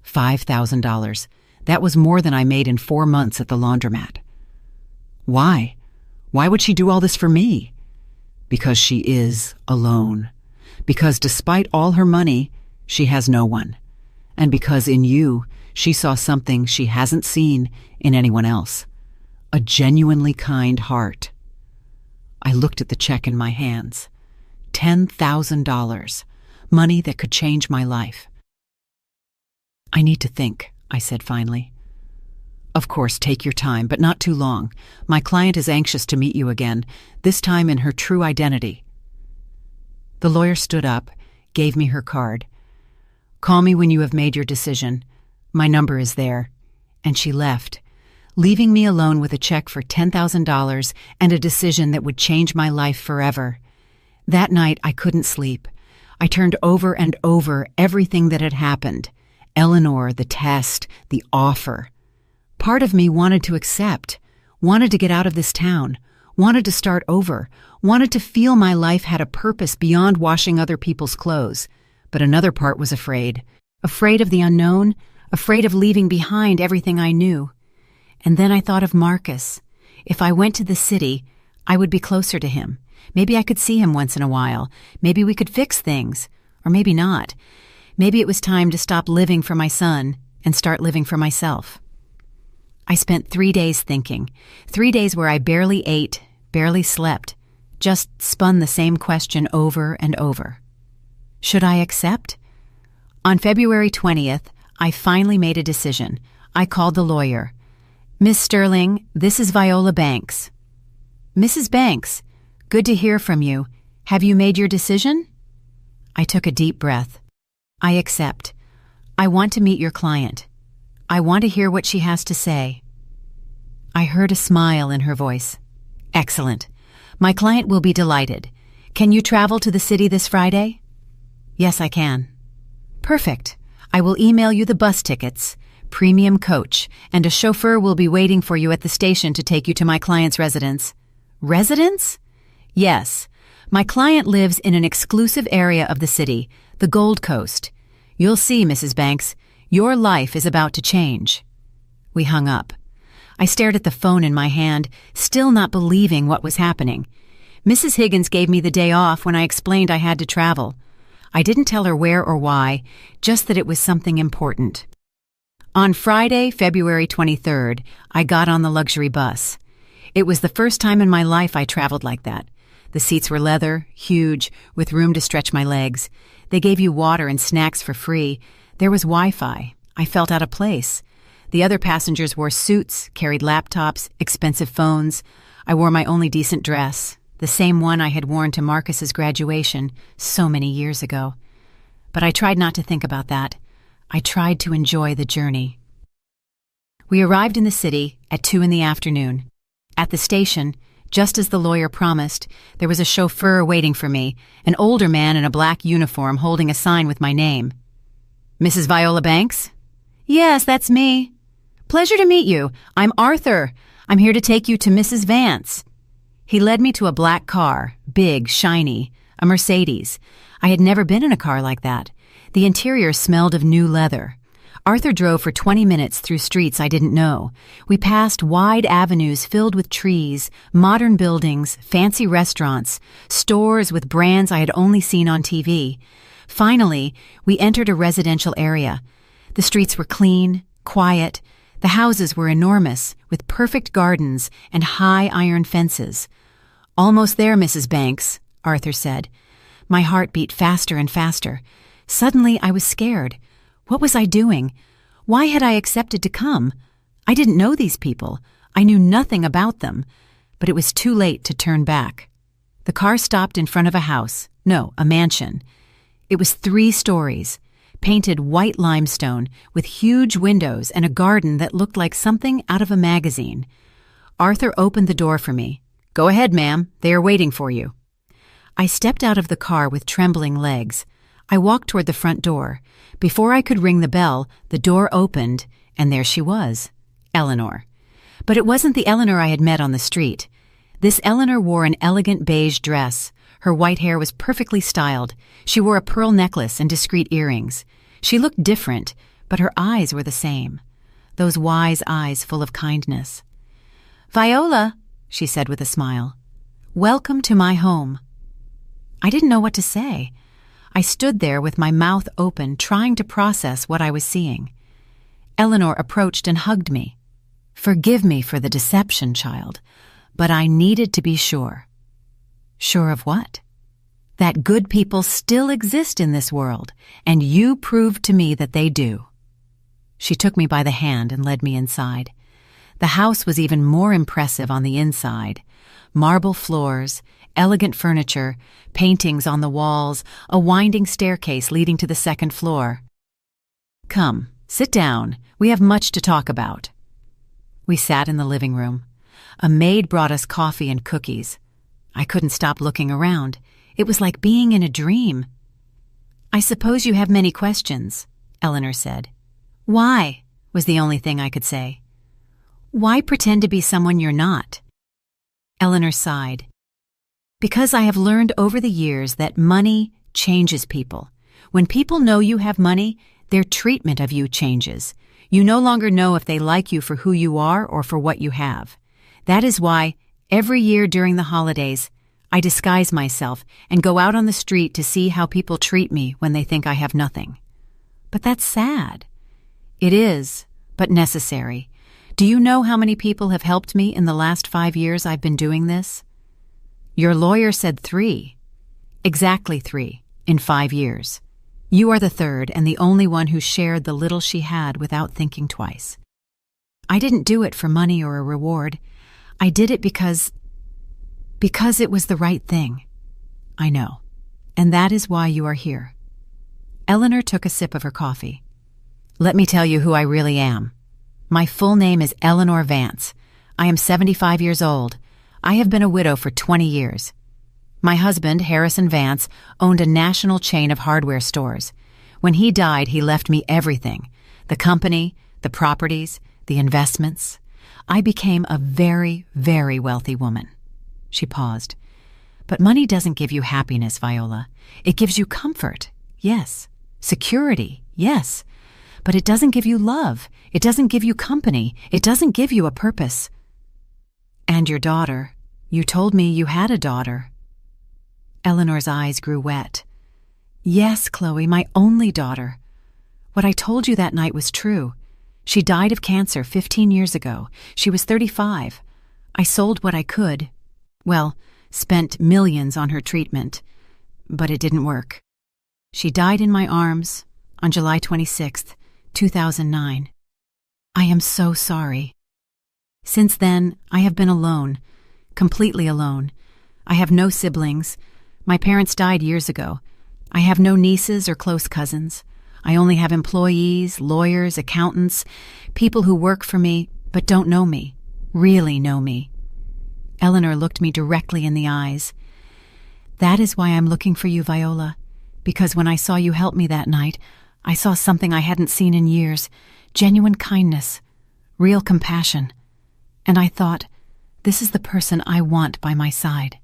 $5,000. That was more than I made in 4 months at the laundromat. Why? Why would she do all this for me? Because she is alone. Because despite all her money, she has no one. And because in you, she saw something she hasn't seen in anyone else. A genuinely kind heart. I looked at the check in my hands. $10,000. Money that could change my life. I need to think, I said finally. Of course, take your time, but not too long. My client is anxious to meet you again, this time in her true identity. The lawyer stood up, gave me her card. Call me when you have made your decision. My number is there. And she left, leaving me alone with a check for $10,000 and a decision that would change my life forever. That night, I couldn't sleep. I turned over and over everything that had happened. Eleanor, the test, the offer. Part of me wanted to accept, wanted to get out of this town, wanted to start over, wanted to feel my life had a purpose beyond washing other people's clothes. But another part was afraid. Afraid of the unknown, afraid of leaving behind everything I knew. And then I thought of Marcus. If I went to the city, I would be closer to him. Maybe I could see him once in a while. Maybe we could fix things. Or maybe not. Maybe it was time to stop living for my son and start living for myself. I spent 3 days thinking. 3 days where I barely ate, barely slept, just spun the same question over and over. Should I accept? On February 20th, I finally made a decision. I called the lawyer. Miss Sterling, this is Viola Banks. Mrs. Banks, good to hear from you. Have you made your decision? I took a deep breath. I accept. I want to meet your client. I want to hear what she has to say. I heard a smile in her voice. Excellent. My client will be delighted. Can you travel to the city this Friday? Yes, I can. Perfect. I will email you the bus tickets, premium coach, and a chauffeur will be waiting for you at the station to take you to my client's residence. Residence? Yes. My client lives in an exclusive area of the city, the Gold Coast. You'll see, Mrs. Banks, your life is about to change. We hung up. I stared at the phone in my hand, still not believing what was happening. Mrs. Higgins gave me the day off when I explained I had to travel. I didn't tell her where or why, just that it was something important. On Friday, February 23rd, I got on the luxury bus. It was the first time in my life I traveled like that. The seats were leather, huge, with room to stretch my legs. They gave you water and snacks for free. There was Wi-Fi. I felt out of place. The other passengers wore suits, carried laptops, expensive phones. I wore my only decent dress, the same one I had worn to Marcus's graduation so many years ago. But I tried not to think about that. I tried to enjoy the journey. We arrived in the city at 2 p.m. At the station, just as the lawyer promised, there was a chauffeur waiting for me, an older man in a black uniform holding a sign with my name. Mrs. Viola Banks? Yes, that's me. Pleasure to meet you. I'm Arthur. I'm here to take you to Mrs. Vance. He led me to a black car, big, shiny, a Mercedes. I had never been in a car like that. The interior smelled of new leather. Arthur drove for 20 minutes through streets I didn't know. We passed wide avenues filled with trees, modern buildings, fancy restaurants, stores with brands I had only seen on TV. Finally, we entered a residential area. The streets were clean, quiet. The houses were enormous, with perfect gardens and high iron fences. Almost there, Mrs. Banks, Arthur said. My heart beat faster and faster. Suddenly, I was scared. What was I doing? Why had I accepted to come? I didn't know these people. I knew nothing about them. But it was too late to turn back. The car stopped in front of a house. No, a mansion. It was 3 stories, painted white limestone, with huge windows and a garden that looked like something out of a magazine. Arthur opened the door for me. Go ahead, ma'am. They are waiting for you. I stepped out of the car with trembling legs. I walked toward the front door. Before I could ring the bell, the door opened, and there she was, Eleanor. But it wasn't the Eleanor I had met on the street. This Eleanor wore an elegant beige dress. Her white hair was perfectly styled. She wore a pearl necklace and discreet earrings. She looked different, but her eyes were the same. Those wise eyes full of kindness. Viola, she said with a smile. Welcome to my home. I didn't know what to say. I stood there with my mouth open, trying to process what I was seeing. Eleanor approached and hugged me. Forgive me for the deception, child, but I needed to be sure. Sure of what? That good people still exist in this world, and you proved to me that they do. She took me by the hand and led me inside. The house was even more impressive on the inside. Marble floors, elegant furniture, paintings on the walls, a winding staircase leading to the second floor. Come, sit down. We have much to talk about. We sat in the living room. A maid brought us coffee and cookies. I couldn't stop looking around. It was like being in a dream. I suppose you have many questions, Eleanor said. Why? Was the only thing I could say. Why pretend to be someone you're not? Eleanor sighed. Because I have learned over the years that money changes people. When people know you have money, their treatment of you changes. You no longer know if they like you for who you are or for what you have. That is why, every year during the holidays, I disguise myself and go out on the street to see how people treat me when they think I have nothing. But that's sad. It is, but necessary. Do you know how many people have helped me in the last 5 years I've been doing this? Your lawyer said 3. Exactly 3, in 5 years. You are the third and the only one who shared the little she had without thinking twice. I didn't do it for money or a reward. I did it because it was the right thing. I know. And that is why you are here. Eleanor took a sip of her coffee. Let me tell you who I really am. My full name is Eleanor Vance. I am 75 years old. I have been a widow for 20 years. My husband, Harrison Vance, owned a national chain of hardware stores. When he died, he left me everything: the company, the properties, the investments. I became a very, very wealthy woman." She paused. "But money doesn't give you happiness, Viola. It gives you comfort, yes. Security, yes. But it doesn't give you love. It doesn't give you company. It doesn't give you a purpose." "And your daughter. You told me you had a daughter." Eleanor's eyes grew wet. "Yes, Chloe, my only daughter. What I told you that night was true. She died of cancer 15 years ago. She was 35. I sold what I could. Well, spent millions on her treatment. But it didn't work. She died in my arms on July 26th, 2009. I am so sorry. Since then, I have been alone, completely alone. I have no siblings. My parents died years ago. I have no nieces or close cousins. I only have employees, lawyers, accountants, people who work for me but don't know me, really know me." Eleanor looked me directly in the eyes. "That is why I'm looking for you, Viola, because when I saw you help me that night, I saw something I hadn't seen in years, genuine kindness, real compassion. And I thought, this is the person I want by my side."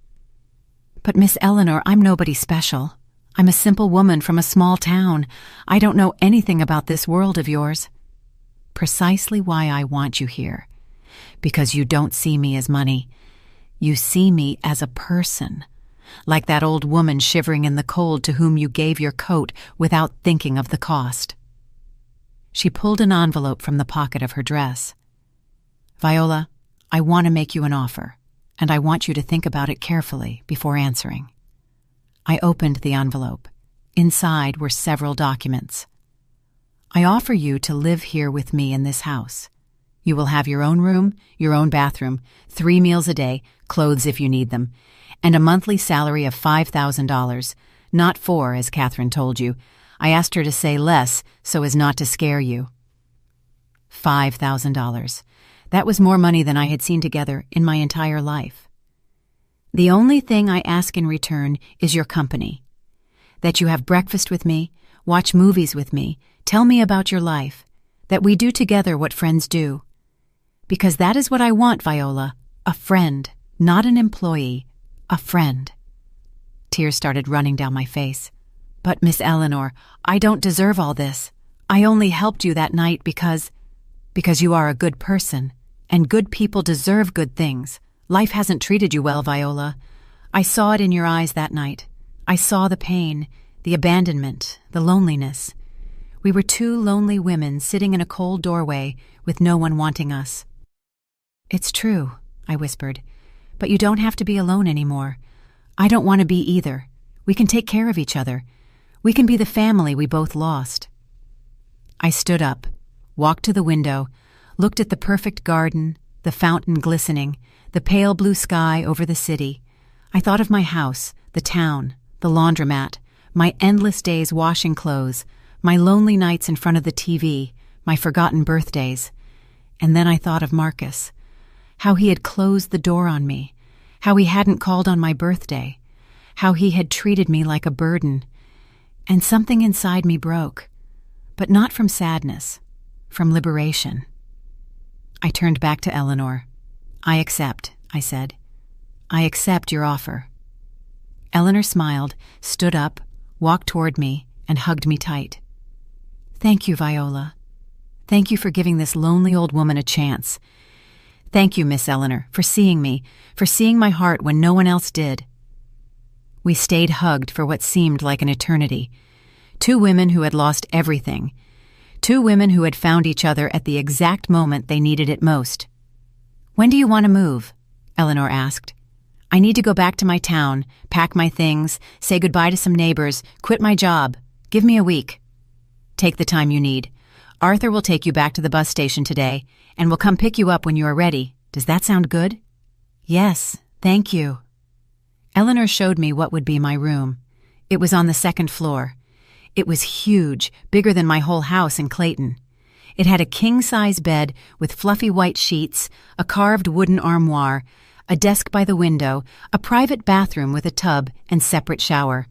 "But Miss Eleanor, I'm nobody special. I'm a simple woman from a small town. I don't know anything about this world of yours." "Precisely why I want you here. Because you don't see me as money. You see me as a person. Like that old woman shivering in the cold to whom you gave your coat without thinking of the cost." She pulled an envelope from the pocket of her dress. "Viola, I want to make you an offer, and I want you to think about it carefully before answering." I opened the envelope. Inside were several documents. "I offer you to live here with me in this house. You will have your own room, your own bathroom, 3 meals a day, clothes if you need them, and a monthly salary of $5,000, not 4, as Catherine told you. I asked her to say less so as not to scare you." $5,000. That was more money than I had seen together in my entire life. "The only thing I ask in return is your company. That you have breakfast with me, watch movies with me, tell me about your life, that we do together what friends do. Because that is what I want, Viola, a friend, not an employee, a friend." Tears started running down my face. "But Miss Eleanor, I don't deserve all this. I only helped you that night because you are a good person, and good people deserve good things. Life hasn't treated you well, Viola. I saw it in your eyes that night. I saw the pain, the abandonment, the loneliness. We were 2 lonely women sitting in a cold doorway with no one wanting us." "It's true," I whispered, "but you don't have to be alone anymore. I don't want to be either. We can take care of each other. We can be the family we both lost." I stood up, walked to the window, looked at the perfect garden, the fountain glistening, the pale blue sky over the city. I thought of my house, the town, the laundromat, my endless days washing clothes, my lonely nights in front of the TV, my forgotten birthdays. And then I thought of Marcus, how he had closed the door on me, how he hadn't called on my birthday, how he had treated me like a burden. And something inside me broke, but not from sadness, from liberation. I turned back to Eleanor. "I accept," I said. "I accept your offer." Eleanor smiled, stood up, walked toward me, and hugged me tight. "Thank you, Viola. Thank you for giving this lonely old woman a chance. Thank you, Miss Eleanor, for seeing me, for seeing my heart when no one else did." We stayed hugged for what seemed like an eternity. 2 women who had lost everything. 2 women who had found each other at the exact moment they needed it most. "When do you want to move?" Eleanor asked. "I need to go back to my town, pack my things, say goodbye to some neighbors, quit my job. Give me a week." "Take the time you need. Arthur will take you back to the bus station today, and will come pick you up when you are ready. Does that sound good?" "Yes, thank you." Eleanor showed me what would be my room. It was on the 2nd floor. It was huge, bigger than my whole house in Clayton. It had a king-size bed with fluffy white sheets, a carved wooden armoire, a desk by the window, a private bathroom with a tub and separate shower.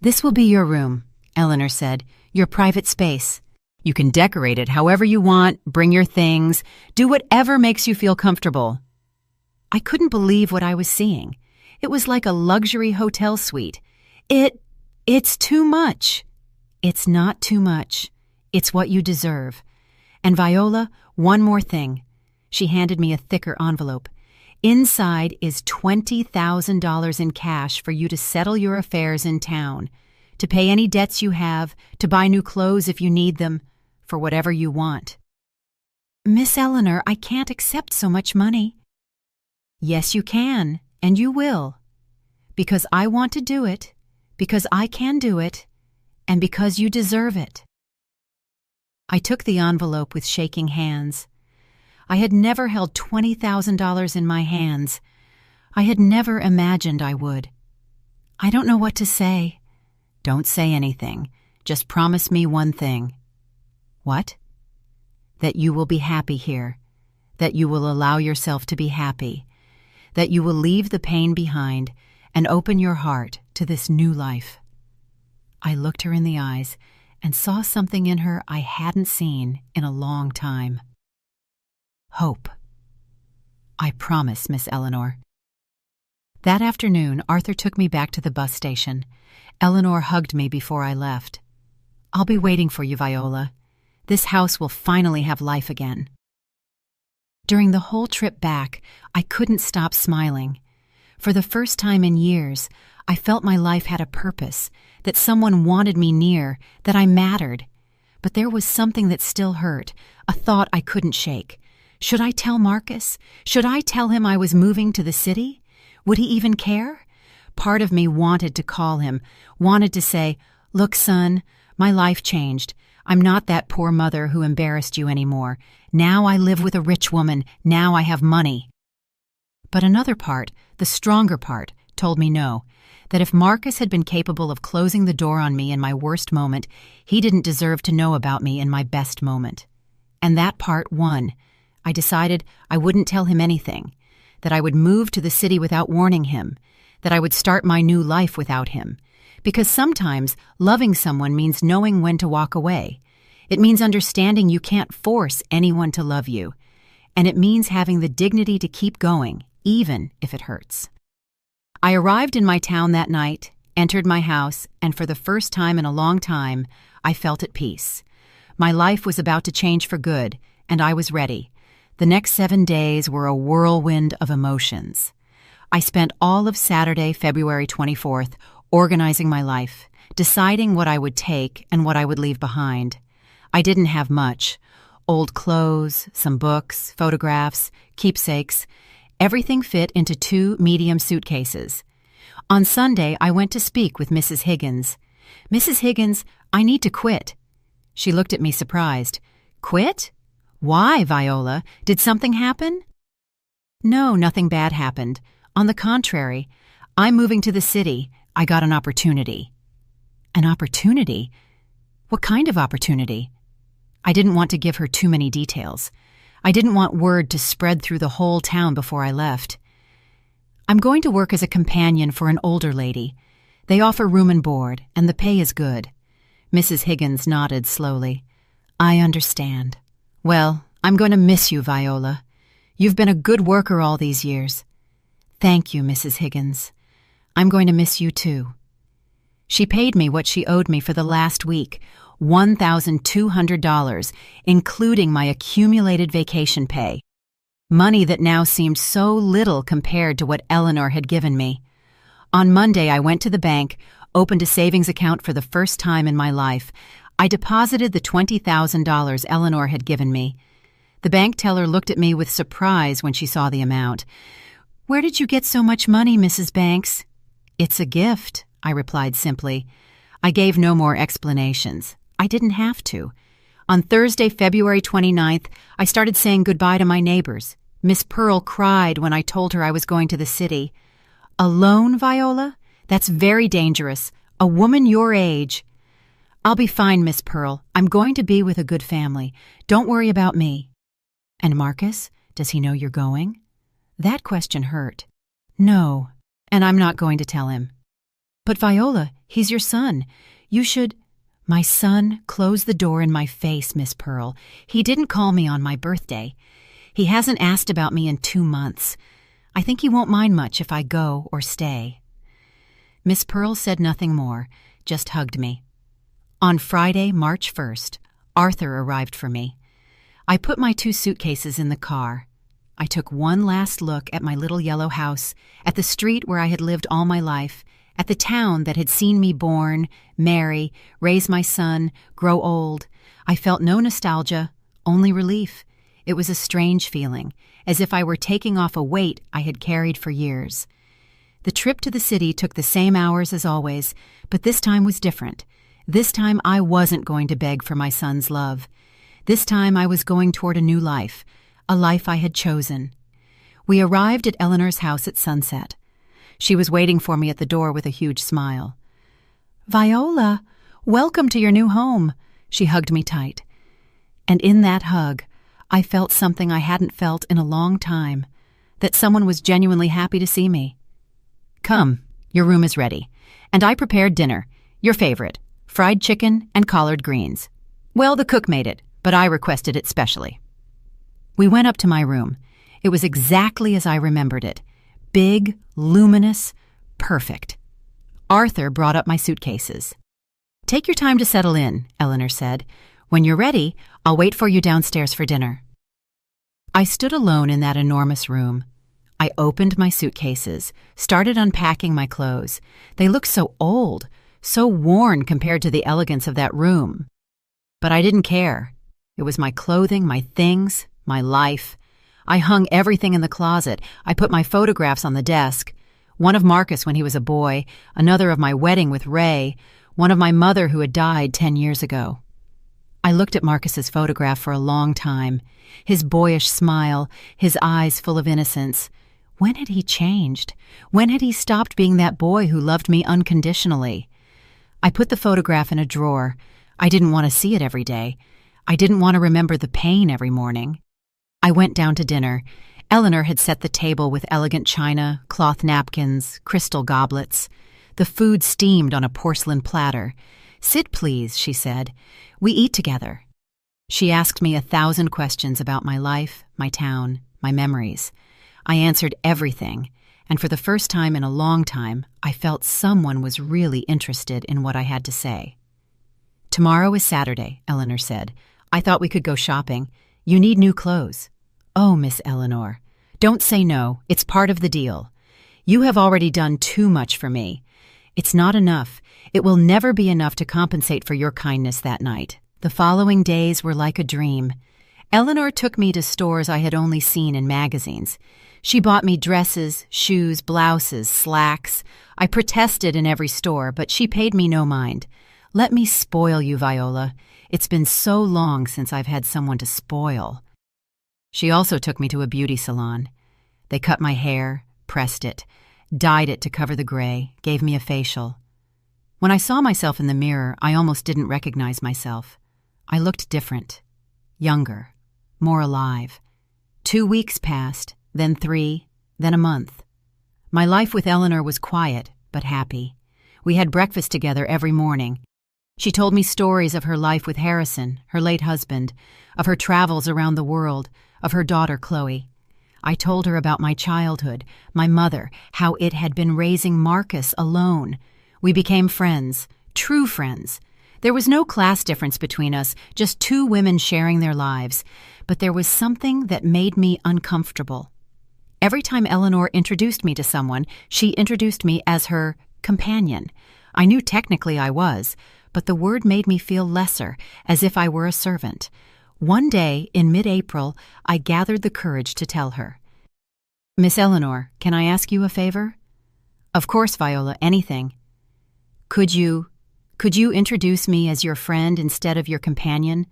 "This will be your room," Eleanor said. your private space. You can decorate it however you want, bring your things, do whatever makes you feel comfortable. I couldn't believe what I was seeing. It was like a luxury hotel suite. It's too much. It's not too much. It's what you deserve. And Viola, one more thing. She handed me a thicker envelope. Inside is $20,000 in cash for you to settle your affairs in town, to pay any debts you have, to buy new clothes if you need them, for whatever you want. Miss Eleanor, I can't accept so much money. Yes, you can, and you will. Because I want to do it, because I can do it, and because you deserve it. I took the envelope with shaking hands. I had never held $20,000 in my hands. I had never imagined I would. I don't know what to say. Don't say anything. Just promise me one thing. What? That you will be happy here. That you will allow yourself to be happy. That you will leave the pain behind and open your heart to this new life. I looked her in the eyes and saw something in her I hadn't seen in a long time. Hope. I promise, Miss Eleanor. That afternoon, Arthur took me back to the bus station. Eleanor hugged me before I left. I'll be waiting for you, Viola. This house will finally have life again. During the whole trip back, I couldn't stop smiling. For the first time in years, I felt my life had a purpose, that someone wanted me near, that I mattered. But there was something that still hurt, a thought I couldn't shake. Should I tell Marcus? Should I tell him I was moving to the city? Would he even care? Part of me wanted to call him, wanted to say, "Look, son, my life changed. I'm not that poor mother who embarrassed you anymore. Now I live with a rich woman. Now I have money." But another part, the stronger part, told me no, that if Marcus had been capable of closing the door on me in my worst moment, he didn't deserve to know about me in my best moment. And that part won. I decided I wouldn't tell him anything, that I would move to the city without warning him, that I would start my new life without him. Because sometimes loving someone means knowing when to walk away. It means understanding you can't force anyone to love you. And it means having the dignity to keep going, even if it hurts. I arrived in my town that night, entered my house, and for the first time in a long time, I felt at peace. My life was about to change for good, and I was ready. The next 7 days were a whirlwind of emotions. I spent all of Saturday, February 24th, organizing my life, deciding what I would take and what I would leave behind. I didn't have much. Old clothes, some books, photographs, keepsakes. Everything fit into 2 medium suitcases. On Sunday, I went to speak with Mrs. Higgins. "Mrs. Higgins, I need to quit." She looked at me surprised. "Quit? Why, Viola? Did something happen?" "No, nothing bad happened. On the contrary, I'm moving to the city. I got an opportunity." "An opportunity? What kind of opportunity?" I didn't want to give her too many details. I didn't want word to spread through the whole town before I left. "I'm going to work as a companion for an older lady. They offer room and board, and the pay is good." Mrs. Higgins nodded slowly. "I understand. Well, I'm going to miss you, Viola. You've been a good worker all these years." "Thank you, Mrs. Higgins. I'm going to miss you too." She paid me what she owed me for the last week, $1,200, including my accumulated vacation pay. Money that now seemed so little compared to what Eleanor had given me. On Monday, I went to the bank, opened a savings account for the first time in my life. I deposited the $20,000 Eleanor had given me. The bank teller looked at me with surprise when she saw the amount. "Where did you get so much money, Mrs. Banks?" "It's a gift," I replied simply. I gave no more explanations. I didn't have to. On Thursday, February 29th, I started saying goodbye to my neighbors. Miss Pearl cried when I told her I was going to the city. "Alone, Viola? That's very dangerous. A woman your age." "I'll be fine, Miss Pearl. I'm going to be with a good family. Don't worry about me." "And Marcus? Does he know you're going?" That question hurt. "No, and I'm not going to tell him." "But Viola, he's your son. You should—" My son closed the door in my face, Miss Pearl. He didn't call me on my birthday. He hasn't asked about me in 2 months. I think he won't mind much if I go or stay." Miss Pearl said nothing more, just hugged me. On Friday, March 1st, Arthur arrived for me. I put my 2 suitcases in the car. I took one last look at my little yellow house, at the street where I had lived all my life, at the town that had seen me born, marry, raise my son, grow old. I felt no nostalgia, only relief. It was a strange feeling, as if I were taking off a weight I had carried for years. The trip to the city took the same hours as always, but this time was different. This time I wasn't going to beg for my son's love. This time I was going toward a new life, a life I had chosen. We arrived at Eleanor's house at sunset. She was waiting for me at the door with a huge smile. "Viola, welcome to your new home." She hugged me tight. And in that hug, I felt something I hadn't felt in a long time, that someone was genuinely happy to see me. "Come, your room is ready. And I prepared dinner, your favorite, fried chicken and collard greens. Well, the cook made it, but I requested it specially." We went up to my room. It was exactly as I remembered it. Big, luminous, perfect. Arthur brought up my suitcases. "Take your time to settle in," Eleanor said. "When you're ready, I'll wait for you downstairs for dinner." I stood alone in that enormous room. I opened my suitcases, started unpacking my clothes. They looked so old, so worn compared to the elegance of that room. But I didn't care. It was my clothing, my things, my life. I hung everything in the closet. I put my photographs on the desk. One of Marcus when he was a boy, another of my wedding with Ray, one of my mother who had died 10 years ago. I looked at Marcus's photograph for a long time. His boyish smile, his eyes full of innocence. When had he changed? When had he stopped being that boy who loved me unconditionally? I put the photograph in a drawer. I didn't want to see it every day. I didn't want to remember the pain every morning. I went down to dinner. Eleanor had set the table with elegant china, cloth napkins, crystal goblets. The food steamed on a porcelain platter. "Sit, please," she said. "We eat together." She asked me 1,000 questions about my life, my town, my memories. I answered everything, and for the first time in a long time, I felt someone was really interested in what I had to say. "Tomorrow is Saturday," Eleanor said. "I thought we could go shopping. You need new clothes." "Oh, Miss Eleanor, don't say no. It's part of the deal. You have already done too much for me. It's not enough. It will never be enough to compensate for your kindness that night." The following days were like a dream. Eleanor took me to stores I had only seen in magazines. She bought me dresses, shoes, blouses, slacks. I protested in every store, but she paid me no mind. "Let me spoil you, Viola. It's been so long since I've had someone to spoil." She also took me to a beauty salon. They cut my hair, pressed it, dyed it to cover the gray, gave me a facial. When I saw myself in the mirror, I almost didn't recognize myself. I looked different, younger, more alive. 2 weeks passed, then 3, then a month. My life with Eleanor was quiet, but happy. We had breakfast together every morning. She told me stories of her life with Harrison, her late husband, of her travels around the world, of her daughter Chloe. I told her about my childhood, my mother, how it had been raising Marcus alone. We became friends, true friends. There was no class difference between us, just 2 women sharing their lives. But there was something that made me uncomfortable. Every time Eleanor introduced me to someone, she introduced me as her companion. I knew technically I was, but the word made me feel lesser, as if I were a servant. One day, in mid-April, I gathered the courage to tell her. "Miss Eleanor, can I ask you a favor?" "Of course, Viola, anything." Could you introduce me as your friend instead of your companion?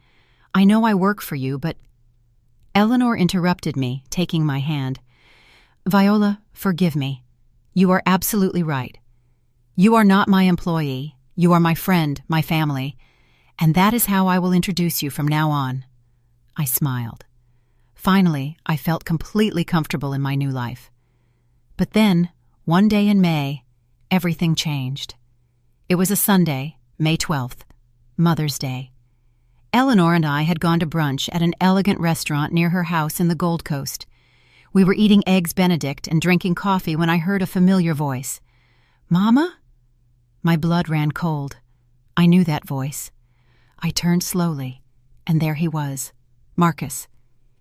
I know I work for you, but—" Eleanor interrupted me, taking my hand. "Viola, forgive me. You are absolutely right. You are not my employee. You are my friend, my family, and that is how I will introduce you from now on." I smiled. Finally, I felt completely comfortable in my new life. But then, one day in May, everything changed. It was a Sunday, May 12th. Mother's Day. Eleanor and I had gone to brunch at an elegant restaurant near her house in the Gold Coast. We were eating Eggs Benedict and drinking coffee when I heard a familiar voice. "Mama?" My blood ran cold. I knew that voice. I turned slowly, and there he was, Marcus.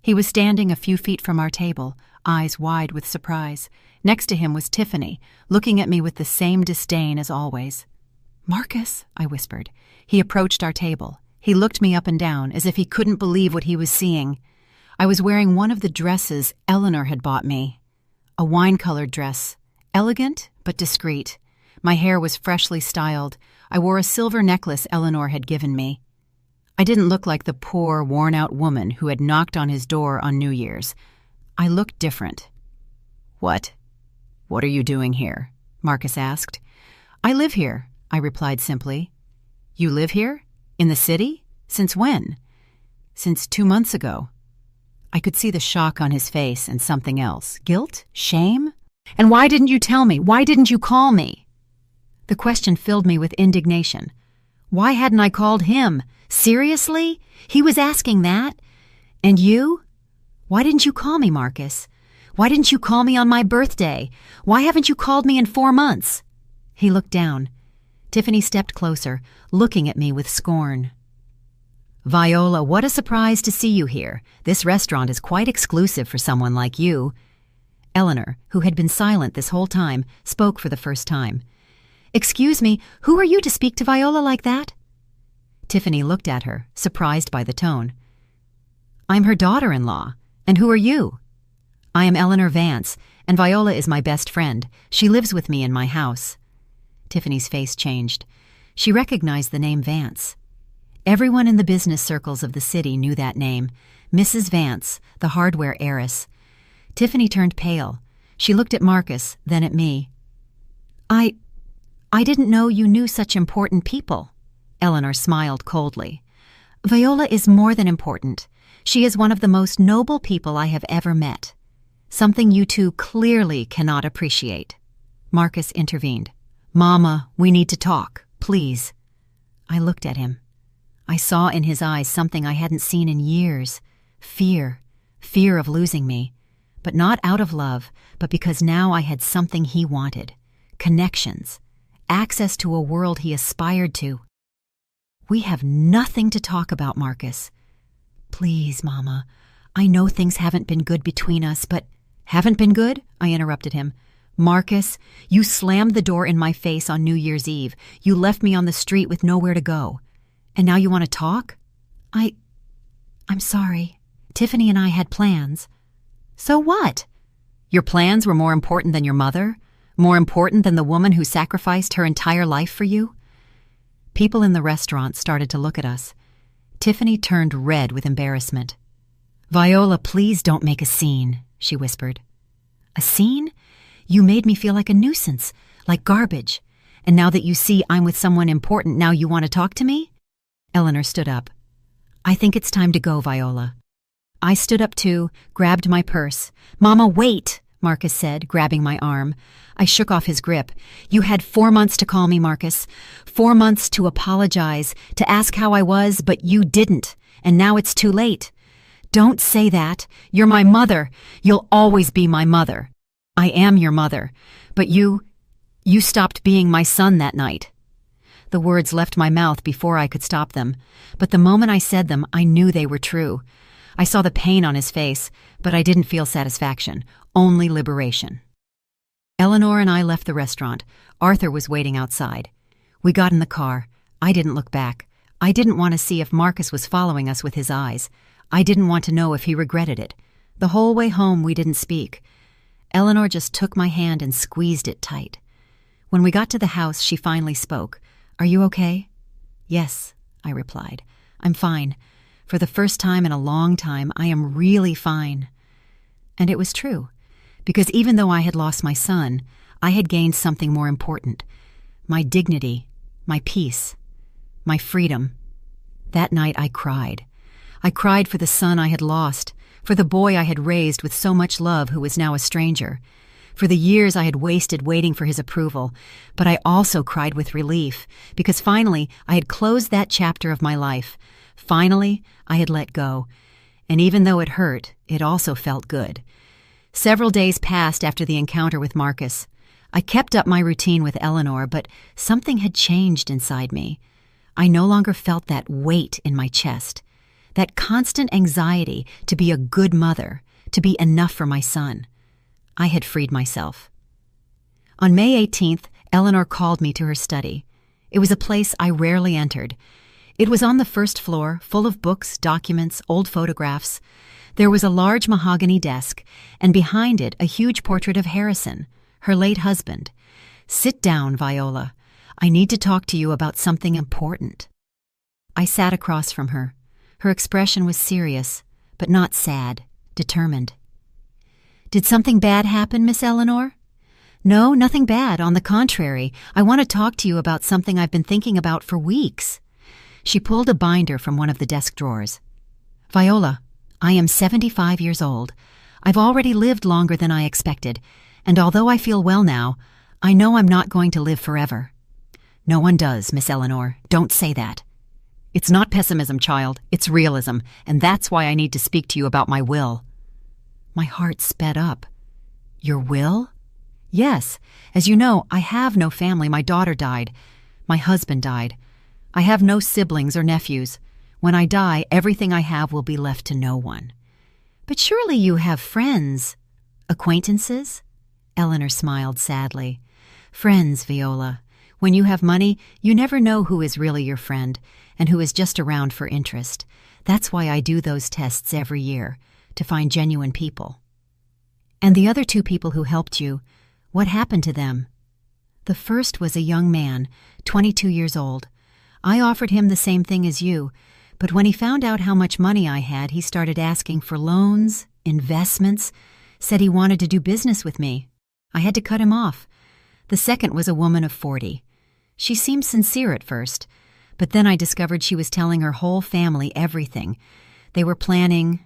He was standing a few feet from our table, eyes wide with surprise. Next to him was Tiffany, looking at me with the same disdain as always. "Marcus," I whispered. He approached our table. He looked me up and down, as if he couldn't believe what he was seeing. I was wearing one of the dresses Eleanor had bought me. A wine-colored dress, elegant but discreet. My hair was freshly styled. I wore a silver necklace Eleanor had given me. I didn't look like the poor, worn-out woman who had knocked on his door on New Year's. I looked different. What are you doing here?" Marcus asked. "I live here," I replied simply. "You live here? In the city? Since when?" "Since 2 months ago." I could see the shock on his face and something else. Guilt? Shame? "And why didn't you tell me? Why didn't you call me?" The question filled me with indignation. Why hadn't I called him? Seriously? He was asking that? And you? Why didn't you call me, Marcus? Why didn't you call me on my birthday? Why haven't you called me in 4 months? He looked down. Tiffany stepped closer, looking at me with scorn. "Viola, what a surprise to see you here. This restaurant is quite exclusive for someone like you." Eleanor, who had been silent this whole time, spoke for the first time. "Excuse me, who are you to speak to Viola like that?" Tiffany looked at her, surprised by the tone. "I'm her daughter-in-law. And who are you?" "I am Eleanor Vance, and Viola is my best friend. She lives with me in my house." Tiffany's face changed. She recognized the name Vance. Everyone in the business circles of the city knew that name, Mrs. Vance, the hardware heiress. Tiffany turned pale. She looked at Marcus, then at me. I didn't know you knew such important people." Eleanor smiled coldly. "Viola is more than important. She is one of the most noble people I have ever met. Something you two clearly cannot appreciate." Marcus intervened. "Mama, we need to talk, please." I looked at him. I saw in his eyes something I hadn't seen in years. Fear of losing me. But not out of love, but because now I had something he wanted. Connections. Access to a world he aspired to. "We have nothing to talk about, Marcus." "Please, Mama. I know things haven't been good between us, but—" "Haven't been good?" I interrupted him. "Marcus, you slammed the door in my face on New Year's Eve. You left me on the street with nowhere to go. And now you want to talk?" I'm sorry. Tiffany and I had plans." "So what? Your plans were more important than your mother? More important than the woman who sacrificed her entire life for you?" People in the restaurant started to look at us. Tiffany turned red with embarrassment. "Viola, please don't make a scene," she whispered. "A scene? You made me feel like a nuisance, like garbage. And now that you see I'm with someone important, now you want to talk to me?" Eleanor stood up. "I think it's time to go, Viola." I stood up too, grabbed my purse. "Mama, wait," Marcus said, grabbing my arm. I shook off his grip. "You had 4 months to call me, Marcus. 4 months to apologize, to ask how I was, but you didn't. And now it's too late. Don't say that. You're my mother. You'll always be my mother. I am your mother. But you stopped being my son that night." The words left my mouth before I could stop them. But the moment I said them, I knew they were true. I saw the pain on his face, but I didn't feel satisfaction, only liberation. Eleanor and I left the restaurant. Arthur was waiting outside. We got in the car. I didn't look back. I didn't want to see if Marcus was following us with his eyes. I didn't want to know if he regretted it. The whole way home we didn't speak. Eleanor just took my hand and squeezed it tight. When we got to the house, she finally spoke. "Are you okay?" "Yes," I replied. "I'm fine. For the first time in a long time, I am really fine." And it was true, because even though I had lost my son, I had gained something more important. My dignity, my peace, my freedom. That night I cried. I cried for the son I had lost, for the boy I had raised with so much love who was now a stranger, For the years I had wasted waiting for his approval, but I also cried with relief, because finally I had closed that chapter of my life. Finally, I had let go. And even though it hurt, it also felt good. Several days passed after the encounter with Marcus. I kept up my routine with Eleanor, but something had changed inside me. I no longer felt that weight in my chest, that constant anxiety to be a good mother, to be enough for my son. I had freed myself. On May 18th, Eleanor called me to her study. It was a place I rarely entered. It was on the first floor, full of books, documents, old photographs. There was a large mahogany desk, and behind it a huge portrait of Harrison, her late husband. "Sit down, Viola. I need to talk to you about something important." I sat across from her. Her expression was serious, but not sad, determined. "Did something bad happen, Miss Eleanor?" "No, nothing bad. On the contrary, I want to talk to you about something I've been thinking about for weeks." She pulled a binder from one of the desk drawers. "Viola, I am 75 years old. I've already lived longer than I expected, and although I feel well now, I know I'm not going to live forever." "No one does, Miss Eleanor. Don't say that." "It's not pessimism, child. It's realism, and that's why I need to speak to you about my will." My heart sped up. "Your will?" "Yes. As you know, I have no family. My daughter died. My husband died. I have no siblings or nephews. When I die, everything I have will be left to no one." "But surely you have friends." "Acquaintances?" Eleanor smiled sadly. "Friends, Viola. When you have money, you never know who is really your friend and who is just around for interest. That's why I do those tests every year, to find genuine people." "And the other two people who helped you, what happened to them?" "The first was a young man, 22 years old. I offered him the same thing as you, but when he found out how much money I had, he started asking for loans, investments, said he wanted to do business with me. I had to cut him off. The second was a woman of 40. She seemed sincere at first, but then I discovered she was telling her whole family everything. They were planning...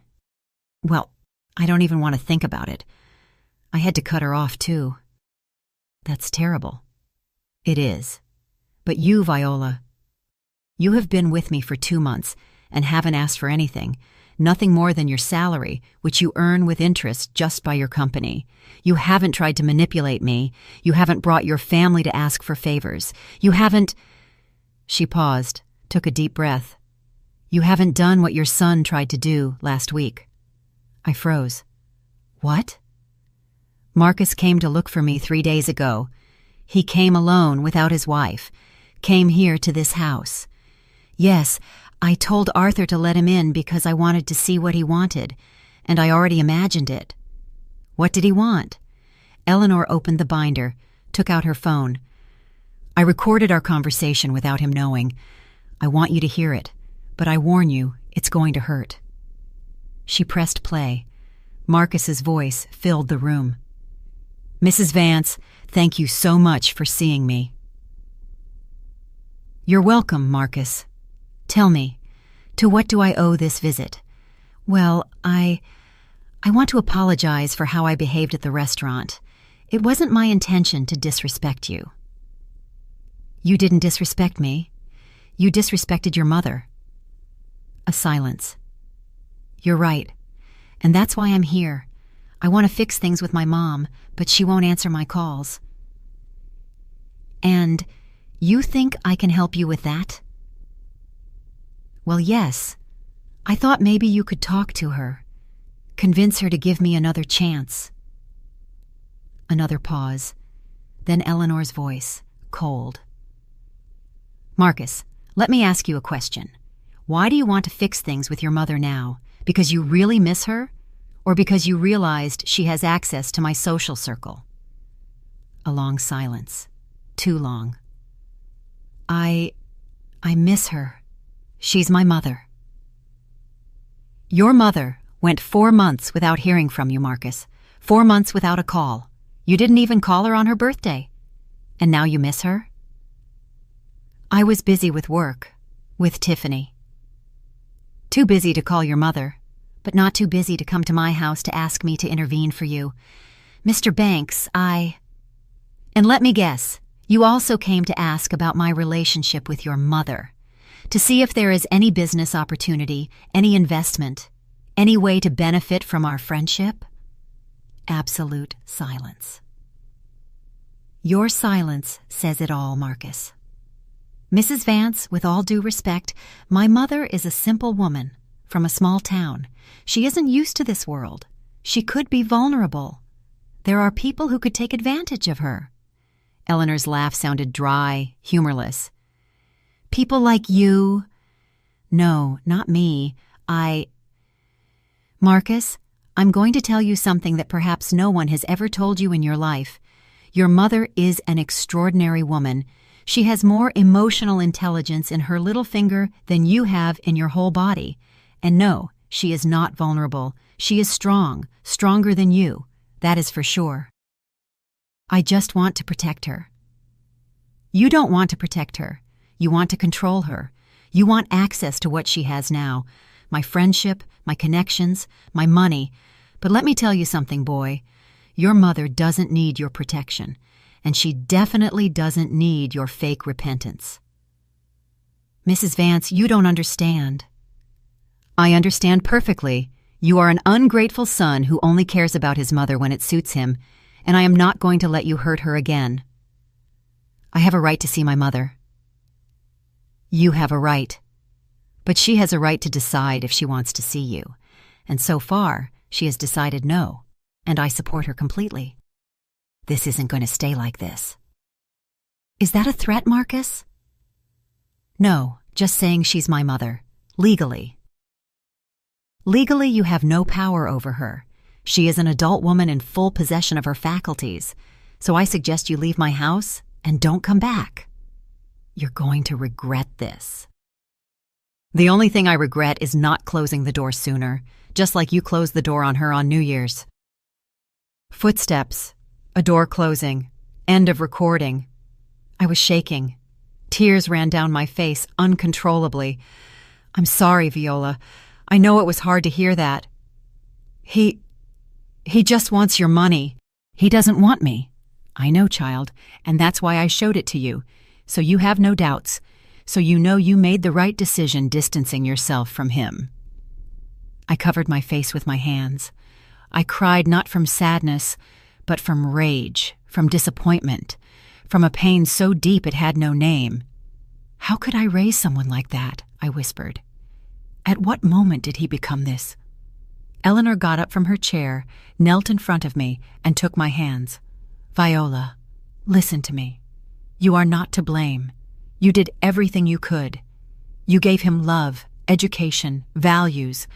Well, I don't even want to think about it. I had to cut her off, too." "That's terrible." "It is. But you, Viola, you have been with me for 2 months and haven't asked for anything, nothing more than your salary, which you earn with interest just by your company. You haven't tried to manipulate me. You haven't brought your family to ask for favors. You haven't—" She paused, took a deep breath. "You haven't done what your son tried to do last week." I froze. "What?" "Marcus came to look for me 3 days ago. He came alone without his wife, came here to this house. Yes, I told Arthur to let him in because I wanted to see what he wanted, and I already imagined it." "What did he want?" Eleanor opened the binder, took out her phone. "I recorded our conversation without him knowing. I want you to hear it, but I warn you, it's going to hurt." She pressed play. Marcus's voice filled the room. "Mrs. Vance, thank you so much for seeing me." "You're welcome, Marcus. Tell me, to what do I owe this visit?" "Well, I want to apologize for how I behaved at the restaurant. It wasn't my intention to disrespect you." "You didn't disrespect me. You disrespected your mother." A silence. "You're right, and that's why I'm here. I want to fix things with my mom, but she won't answer my calls." "And you think I can help you with that?" "Well, yes. I thought maybe you could talk to her, convince her to give me another chance." Another pause, then Eleanor's voice, cold. "Marcus, let me ask you a question. Why do you want to fix things with your mother now? Because you really miss her? Or because you realized she has access to my social circle?" A long silence. Too long. I miss her. She's my mother." "Your mother went 4 months without hearing from you, Marcus. 4 months without a call. You didn't even call her on her birthday. And now you miss her?" "I was busy with work, with Tiffany." "Too busy to call your mother, but not too busy to come to my house to ask me to intervene for you. Mr. Banks, And let me guess, you also came to ask about my relationship with your mother, to see if there is any business opportunity, any investment, any way to benefit from our friendship? Absolute silence. Your silence says it all, Marcus. Mrs. Vance, with all due respect, my mother is a simple woman from a small town. She isn't used to this world. She could be vulnerable. There are people who could take advantage of her. Eleanor's laugh sounded dry, humorless. People like you? No, not me. Marcus, I'm going to tell you something that perhaps no one has ever told you in your life. Your mother is an extraordinary woman. She has more emotional intelligence in her little finger than you have in your whole body. And no, she is not vulnerable. She is strong, stronger than you. That is for sure. I just want to protect her. You don't want to protect her. You want to control her. You want access to what she has now. My friendship, my connections, my money. But let me tell you something, boy. Your mother doesn't need your protection, and she definitely doesn't need your fake repentance. Mrs. Vance, you don't understand. I understand perfectly. You are an ungrateful son who only cares about his mother when it suits him, and I am not going to let you hurt her again. I have a right to see my mother. You have a right. But she has a right to decide if she wants to see you, and so far, she has decided no, and I support her completely. This isn't going to stay like this. Is that a threat, Marcus? No, just saying she's my mother. Legally. Legally, you have no power over her. She is an adult woman in full possession of her faculties, so I suggest you leave my house and don't come back. You're going to regret this. The only thing I regret is not closing the door sooner, just like you closed the door on her on New Year's. Footsteps, a door closing, end of recording. I was shaking. Tears ran down my face uncontrollably. I'm sorry, Viola. I know it was hard to hear that. He just wants your money. He doesn't want me. I know, child, and that's why I showed it to you, so you have no doubts, so you know you made the right decision distancing yourself from him. I covered my face with my hands. I cried not from sadness, but from rage, from disappointment, from a pain so deep it had no name. How could I raise someone like that? I whispered. At what moment did he become this? Eleanor got up from her chair, knelt in front of me, and took my hands. Viola, listen to me. You are not to blame. You did everything you could. You gave him love, education, values,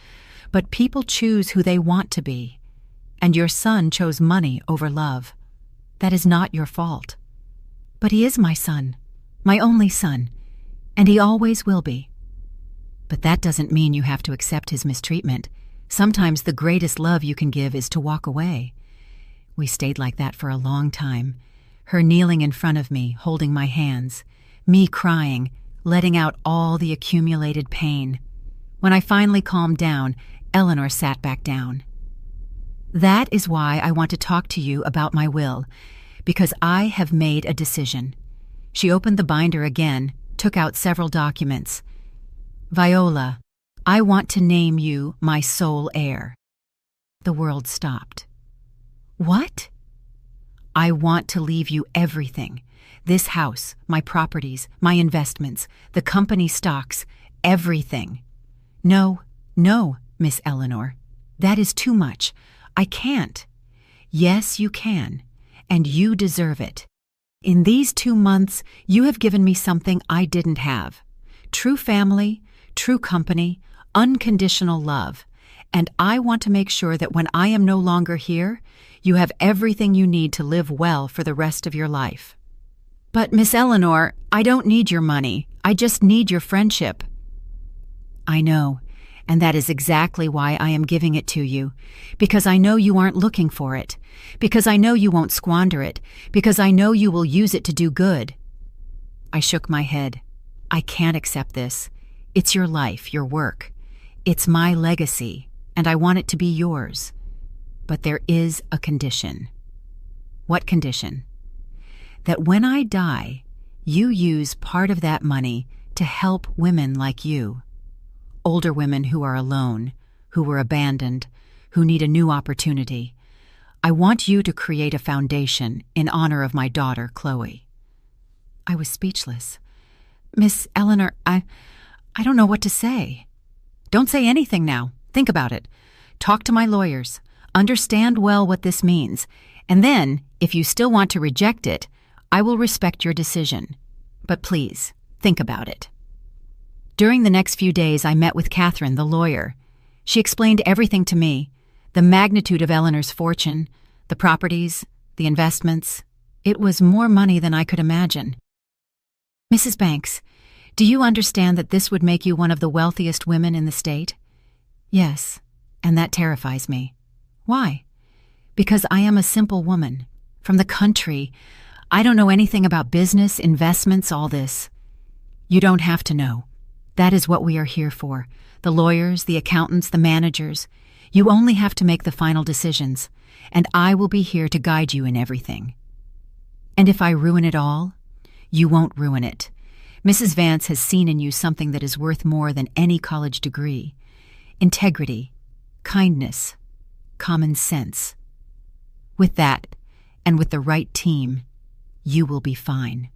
but people choose who they want to be, and your son chose money over love. That is not your fault. But he is my son, my only son, and he always will be. But that doesn't mean you have to accept his mistreatment. Sometimes the greatest love you can give is to walk away. We stayed like that for a long time, her kneeling in front of me, holding my hands, me crying, letting out all the accumulated pain. When I finally calmed down, Eleanor sat back down. That is why I want to talk to you about my will, because I have made a decision. She opened the binder again, took out several documents. Viola, I want to name you my sole heir. The world stopped. What? I want to leave you everything. This house, my properties, my investments, the company stocks, everything. No, Miss Eleanor. That is too much. I can't. Yes, you can, and you deserve it. In these 2 months, you have given me something I didn't have. True family, true company, unconditional love. And I want to make sure that when I am no longer here, you have everything you need to live well for the rest of your life. But, Miss Eleanor, I don't need your money. I just need your friendship. I know, and that is exactly why I am giving it to you. Because I know you aren't looking for it. Because I know you won't squander it. Because I know you will use it to do good. I shook my head. I can't accept this. It's your life, your work. It's my legacy, and I want it to be yours. But there is a condition. What condition? That when I die, you use part of that money to help women like you. Older women who are alone, who were abandoned, who need a new opportunity. I want you to create a foundation in honor of my daughter, Chloe. I was speechless. Miss Eleanor, I don't know what to say. Don't say anything now. Think about it. Talk to my lawyers. Understand well what this means. And then, if you still want to reject it, I will respect your decision. But please, think about it. During the next few days, I met with Catherine, the lawyer. She explained everything to me, the magnitude of Eleanor's fortune, the properties, the investments. It was more money than I could imagine. Mrs. Banks, do you understand that this would make you one of the wealthiest women in the state? Yes, and that terrifies me. Why? Because I am a simple woman, from the country. I don't know anything about business, investments, all this. You don't have to know. That is what we are here for. The lawyers, the accountants, the managers. You only have to make the final decisions, and I will be here to guide you in everything. And if I ruin it all, you won't ruin it. Mrs. Vance has seen in you something that is worth more than any college degree. Integrity, kindness, common sense. With that, and with the right team, you will be fine.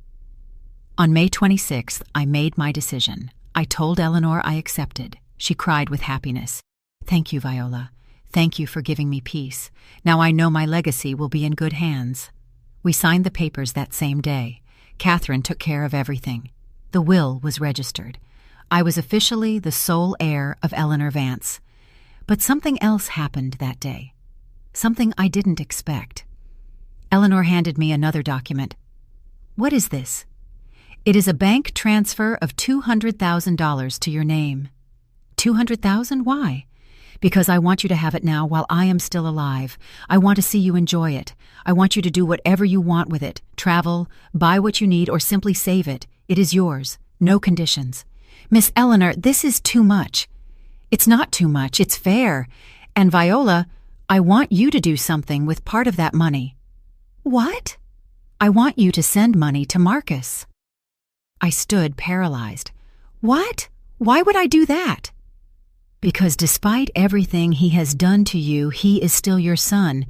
On May 26th, I made my decision. I told Eleanor I accepted. She cried with happiness. Thank you, Viola. Thank you for giving me peace. Now I know my legacy will be in good hands. We signed the papers that same day. Catherine took care of everything. The will was registered. I was officially the sole heir of Eleanor Vance. But something else happened that day. Something I didn't expect. Eleanor handed me another document. What is this? It is a bank transfer of $200,000 to your name. $200,000? Why? Because I want you to have it now while I am still alive. I want to see you enjoy it. I want you to do whatever you want with it. Travel, buy what you need, or simply save it. It is yours. No conditions. Miss Eleanor, this is too much. It's not too much. It's fair. And Viola, I want you to do something with part of that money. What? I want you to send money to Marcus. I stood paralyzed. What? Why would I do that? Because despite everything he has done to you, he is still your son,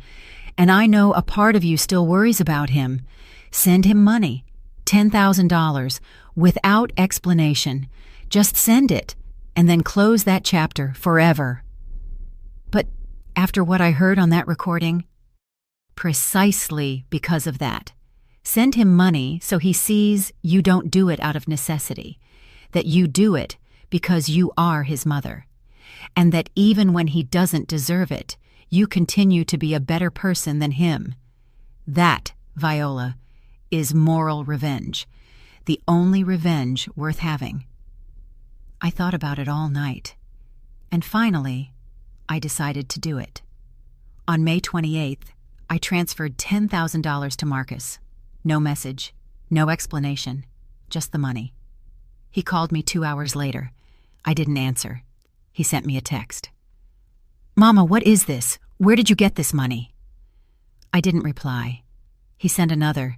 and I know a part of you still worries about him. Send him money, $10,000, without explanation. Just send it, and then close that chapter forever. But after what I heard on that recording, precisely because of that, send him money so he sees you don't do it out of necessity, that you do it because you are his mother, and that even when he doesn't deserve it, you continue to be a better person than him. That, Viola, is moral revenge, the only revenge worth having. I thought about it all night, and finally, I decided to do it. On May 28th, I transferred $10,000 to Marcus. No message, no explanation, just the money. He called me 2 hours later. I didn't answer. He sent me a text. Mama, what is this? Where did you get this money? I didn't reply. He sent another.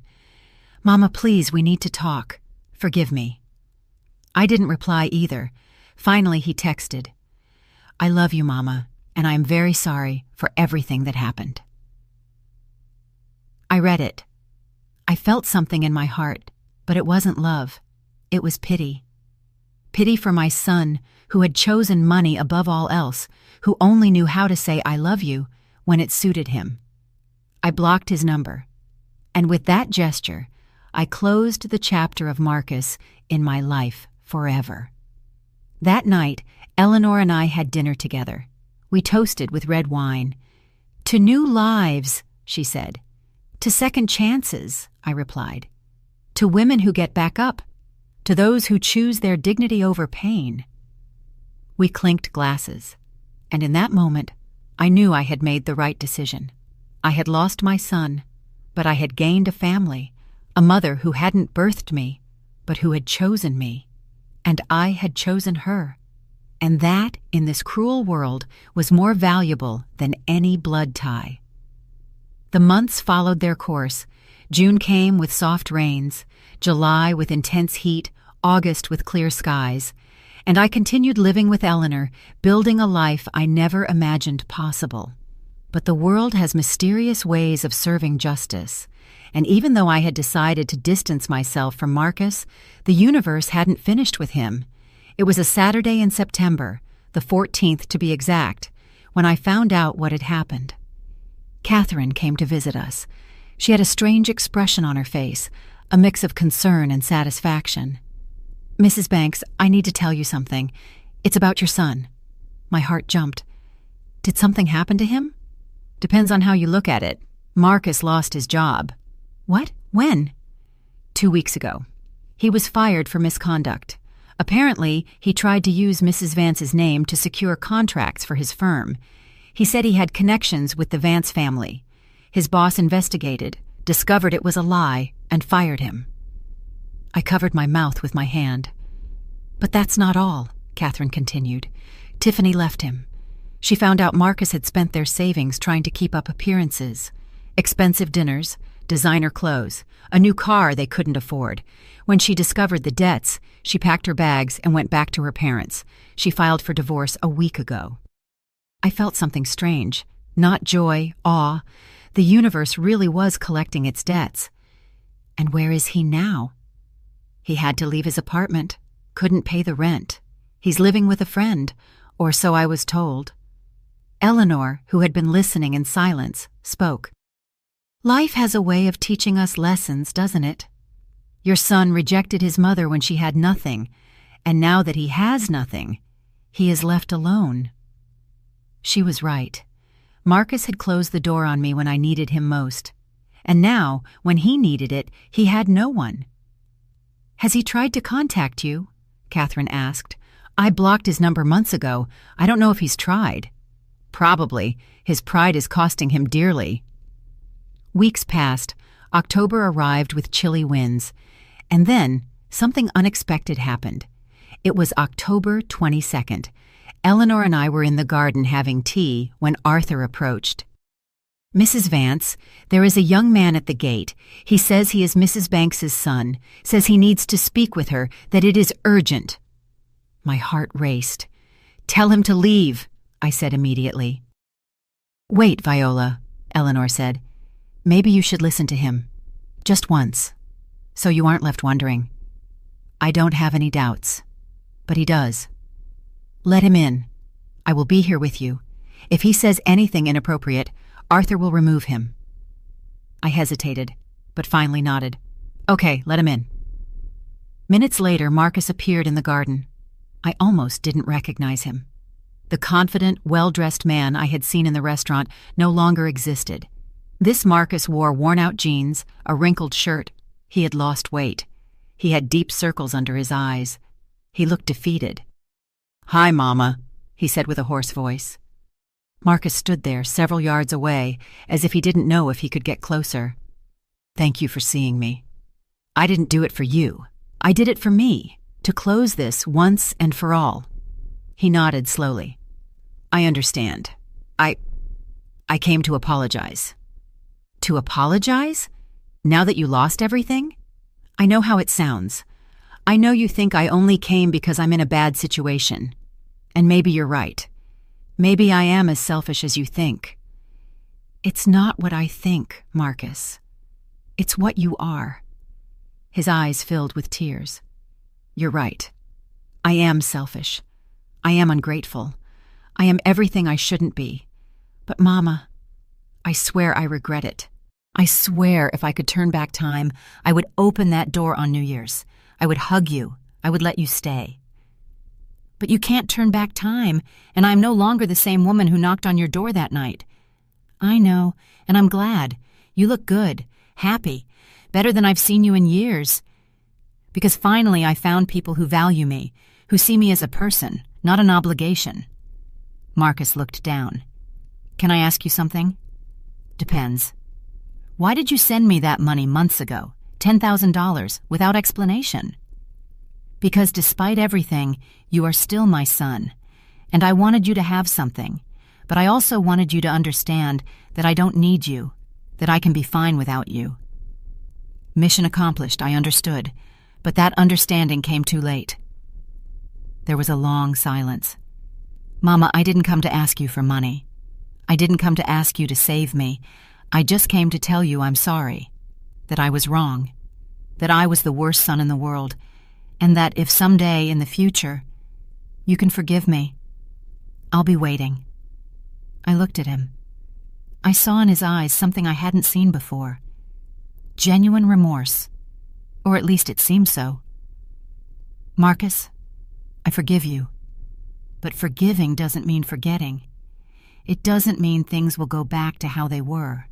Mama, please, we need to talk. Forgive me. I didn't reply either. Finally, he texted. I love you, Mama, and I am very sorry for everything that happened. I read it. I felt something in my heart, but it wasn't love. It was pity. Pity for my son, who had chosen money above all else, who only knew how to say I love you when it suited him. I blocked his number, and with that gesture, I closed the chapter of Marcus in my life forever. That night, Eleanor and I had dinner together. We toasted with red wine. To new lives, she said. To second chances, I replied. To women who get back up. To those who choose their dignity over pain. We clinked glasses, and in that moment, I knew I had made the right decision. I had lost my son, but I had gained a family, a mother who hadn't birthed me, but who had chosen me, and I had chosen her. And that, in this cruel world, was more valuable than any blood tie. The months followed their course. June came with soft rains, July with intense heat, August with clear skies. And I continued living with Eleanor, building a life I never imagined possible. But the world has mysterious ways of serving justice. And even though I had decided to distance myself from Marcus, the universe hadn't finished with him. It was a Saturday in September, the 14th to be exact, when I found out what had happened. Catherine came to visit us. She had a strange expression on her face, a mix of concern and satisfaction. "Mrs. Banks, I need to tell you something. It's about your son." My heart jumped. "Did something happen to him?" "Depends on how you look at it. Marcus lost his job." "What? When?" 2 weeks ago. He was fired for misconduct. Apparently, he tried to use Mrs. Vance's name to secure contracts for his firm. He said he had connections with the Vance family. His boss investigated, discovered it was a lie, and fired him. I covered my mouth with my hand. "But that's not all," Catherine continued. "Tiffany left him. She found out Marcus had spent their savings trying to keep up appearances. Expensive dinners, designer clothes, a new car they couldn't afford. When she discovered the debts, she packed her bags and went back to her parents. She filed for divorce a week ago." I felt something strange. Not joy, awe. The universe really was collecting its debts. And where is he now? He had to leave his apartment, couldn't pay the rent. He's living with a friend, or so I was told. Eleanor, who had been listening in silence, spoke. "Life has a way of teaching us lessons, doesn't it? Your son rejected his mother when she had nothing, and now that he has nothing, he is left alone." She was right. Marcus had closed the door on me when I needed him most. And now, when he needed it, he had no one. "Has he tried to contact you?" Catherine asked. "I blocked his number months ago. I don't know if he's tried." "Probably. His pride is costing him dearly." Weeks passed. October arrived with chilly winds. And then, something unexpected happened. It was October 22nd. Eleanor and I were in the garden having tea when Arthur approached. "Mrs. Vance, there is a young man at the gate. He says he is Mrs. Banks's son, says he needs to speak with her, that it is urgent." My heart raced. "Tell him to leave," I said immediately. "Wait, Viola," Eleanor said. "Maybe you should listen to him. Just once. So you aren't left wondering. I don't have any doubts. But he does. Let him in. I will be here with you. If he says anything inappropriate, Arthur will remove him." I hesitated, but finally nodded. "Okay, let him in." Minutes later, Marcus appeared in the garden. I almost didn't recognize him. The confident, well-dressed man I had seen in the restaurant no longer existed. This Marcus wore worn-out jeans, a wrinkled shirt. He had lost weight. He had deep circles under his eyes. He looked defeated. "Hi, Mama," he said with a hoarse voice. Marcus stood there several yards away, as if he didn't know if he could get closer. "Thank you for seeing me. I didn't do it for you. I did it for me, to close this once and for all." He nodded slowly. "I understand. I came to apologize." "To apologize? Now that you lost everything?" "I know how it sounds. I know you think I only came because I'm in a bad situation. And maybe you're right. Maybe I am as selfish as you think." "It's not what I think, Marcus. It's what you are." His eyes filled with tears. "You're right. I am selfish. I am ungrateful. I am everything I shouldn't be. But, Mama, I swear I regret it. I swear if I could turn back time, I would open that door on New Year's. I would hug you. I would let you stay." "But you can't turn back time, and I'm no longer the same woman who knocked on your door that night." "I know, and I'm glad. You look good, happy, better than I've seen you in years. Because finally I found people who value me, who see me as a person, not an obligation." Marcus looked down. "Can I ask you something?" "Depends." "Why did you send me that money months ago, $10,000, without explanation?" "Because despite everything, you are still my son, and I wanted you to have something, but I also wanted you to understand that I don't need you, that I can be fine without you." Mission accomplished, I understood, but that understanding came too late. There was a long silence. "Mama, I didn't come to ask you for money. I didn't come to ask you to save me. I just came to tell you I'm sorry, that I was wrong, that I was the worst son in the world, and that if someday in the future you can forgive me, I'll be waiting." I looked at him. I saw in his eyes something I hadn't seen before. Genuine remorse, or at least it seemed so. "Marcus, I forgive you. But forgiving doesn't mean forgetting. It doesn't mean things will go back to how they were.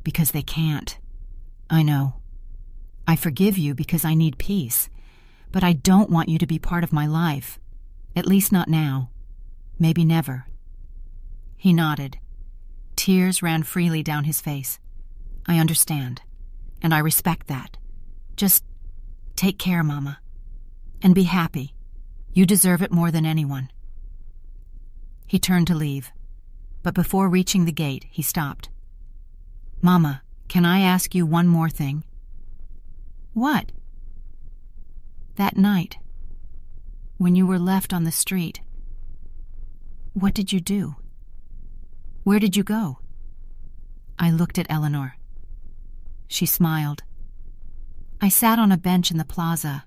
Because they can't. I know. I forgive you because I need peace. But I don't want you to be part of my life. At least not now. Maybe never." He nodded. Tears ran freely down his face. "I understand. And I respect that. Just take care, Mama. And be happy. You deserve it more than anyone." He turned to leave, but before reaching the gate, he stopped. "Mama, can I ask you one more thing?" "What?" "That night, when you were left on the street, what did you do? Where did you go?" I looked at Eleanor. She smiled. "I sat on a bench in the plaza,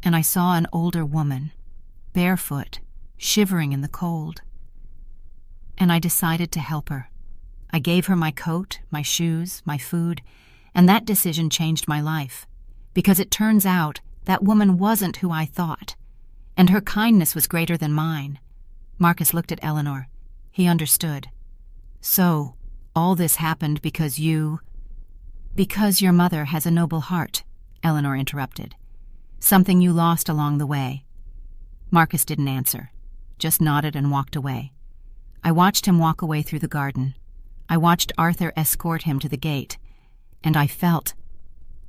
and I saw an older woman, barefoot, shivering in the cold. And I decided to help her. I gave her my coat, my shoes, my food, and that decision changed my life, because it turns out that woman wasn't who I thought, and her kindness was greater than mine." Marcus looked at Eleanor. He understood. "So, all this happened because you—" "Because your mother has a noble heart," Eleanor interrupted. "Something you lost along the way." Marcus didn't answer, just nodded and walked away. I watched him walk away through the garden. I watched Arthur escort him to the gate, and I felt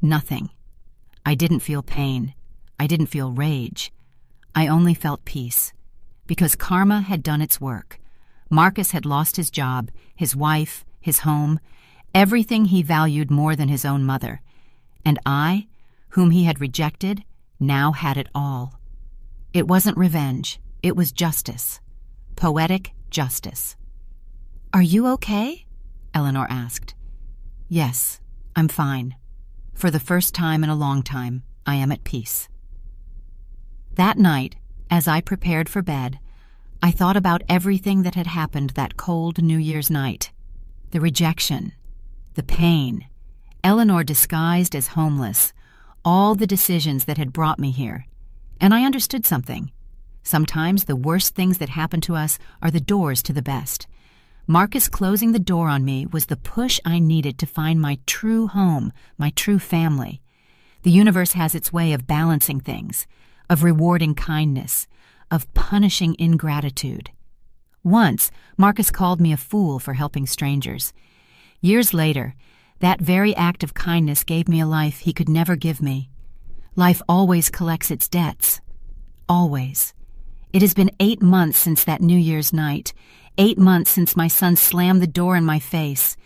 nothing. I didn't feel pain. I didn't feel rage. I only felt peace, because karma had done its work. Marcus had lost his job, his wife, his home, everything he valued more than his own mother. And I, whom he had rejected, now had it all. It wasn't revenge. It was justice. Poetic justice. "Are you okay?" Eleanor asked. "Yes, I'm fine. For the first time in a long time, I am at peace." That night, as I prepared for bed, I thought about everything that had happened that cold New Year's night. The rejection, the pain, Eleanor disguised as homeless, all the decisions that had brought me here. And I understood something. Sometimes the worst things that happen to us are the doors to the best. Marcus closing the door on me was the push I needed to find my true home, my true family. The universe has its way of balancing things, of rewarding kindness, of punishing ingratitude. Once, Marcus called me a fool for helping strangers. Years later, that very act of kindness gave me a life he could never give me. Life always collects its debts. Always. It has been 8 months since that New Year's night, 8 months since my son slammed the door in my face,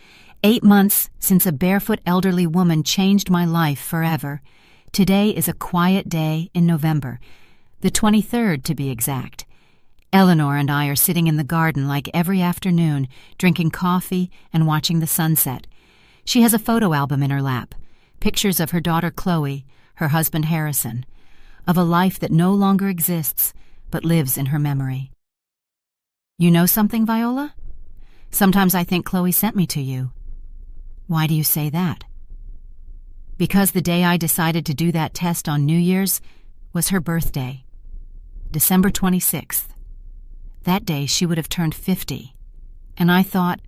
8 months since a barefoot elderly woman changed my life forever. Today is a quiet day in November, the 23rd to be exact. Eleanor and I are sitting in the garden like every afternoon, drinking coffee and watching the sunset. She has a photo album in her lap, pictures of her daughter Chloe, her husband Harrison, of a life that no longer exists but lives in her memory. "You know something, Viola? Sometimes I think Chloe sent me to you." "Why do you say that?" "Because the day I decided to do that test on New Year's was her birthday, December 26th. That day she would have turned 50, and I thought,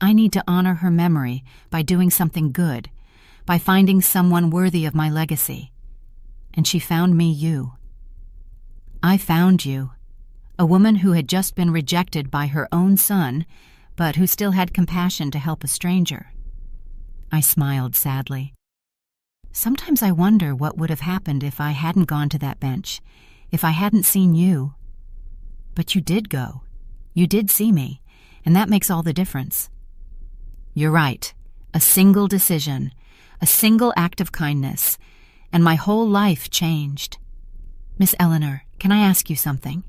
I need to honor her memory by doing something good, by finding someone worthy of my legacy. And she found me you. I found you, a woman who had just been rejected by her own son, but who still had compassion to help a stranger." I smiled sadly. "Sometimes I wonder what would have happened if I hadn't gone to that bench, if I hadn't seen you. But you did go. You did see me, and that makes all the difference." "You're right. A single decision, a single act of kindness, and my whole life changed. Miss Eleanor, can I ask you something?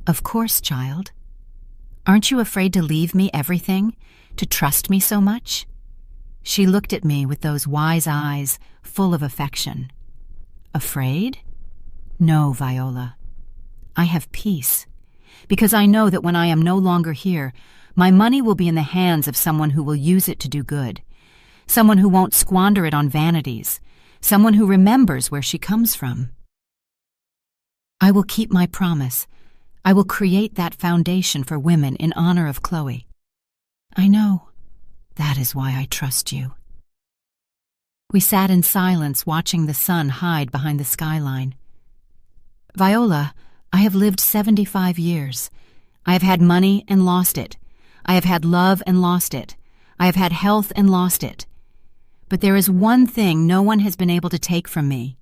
Of course, child. Aren't you afraid to leave me everything, to trust me so much? She looked at me with those wise eyes full of affection. Afraid? No, Viola. I have peace, because I know that when I am no longer here, my money will be in the hands of someone who will use it to do good, someone who won't squander it on vanities, someone who remembers where she comes from. I will keep my promise. I will create that foundation for women in honor of Chloe. I know. That is why I trust you. We sat in silence watching the sun hide behind the skyline. Viola, I have lived 75 years. I have had money and lost it. I have had love and lost it. I have had health and lost it. But there is one thing no one has been able to take from me: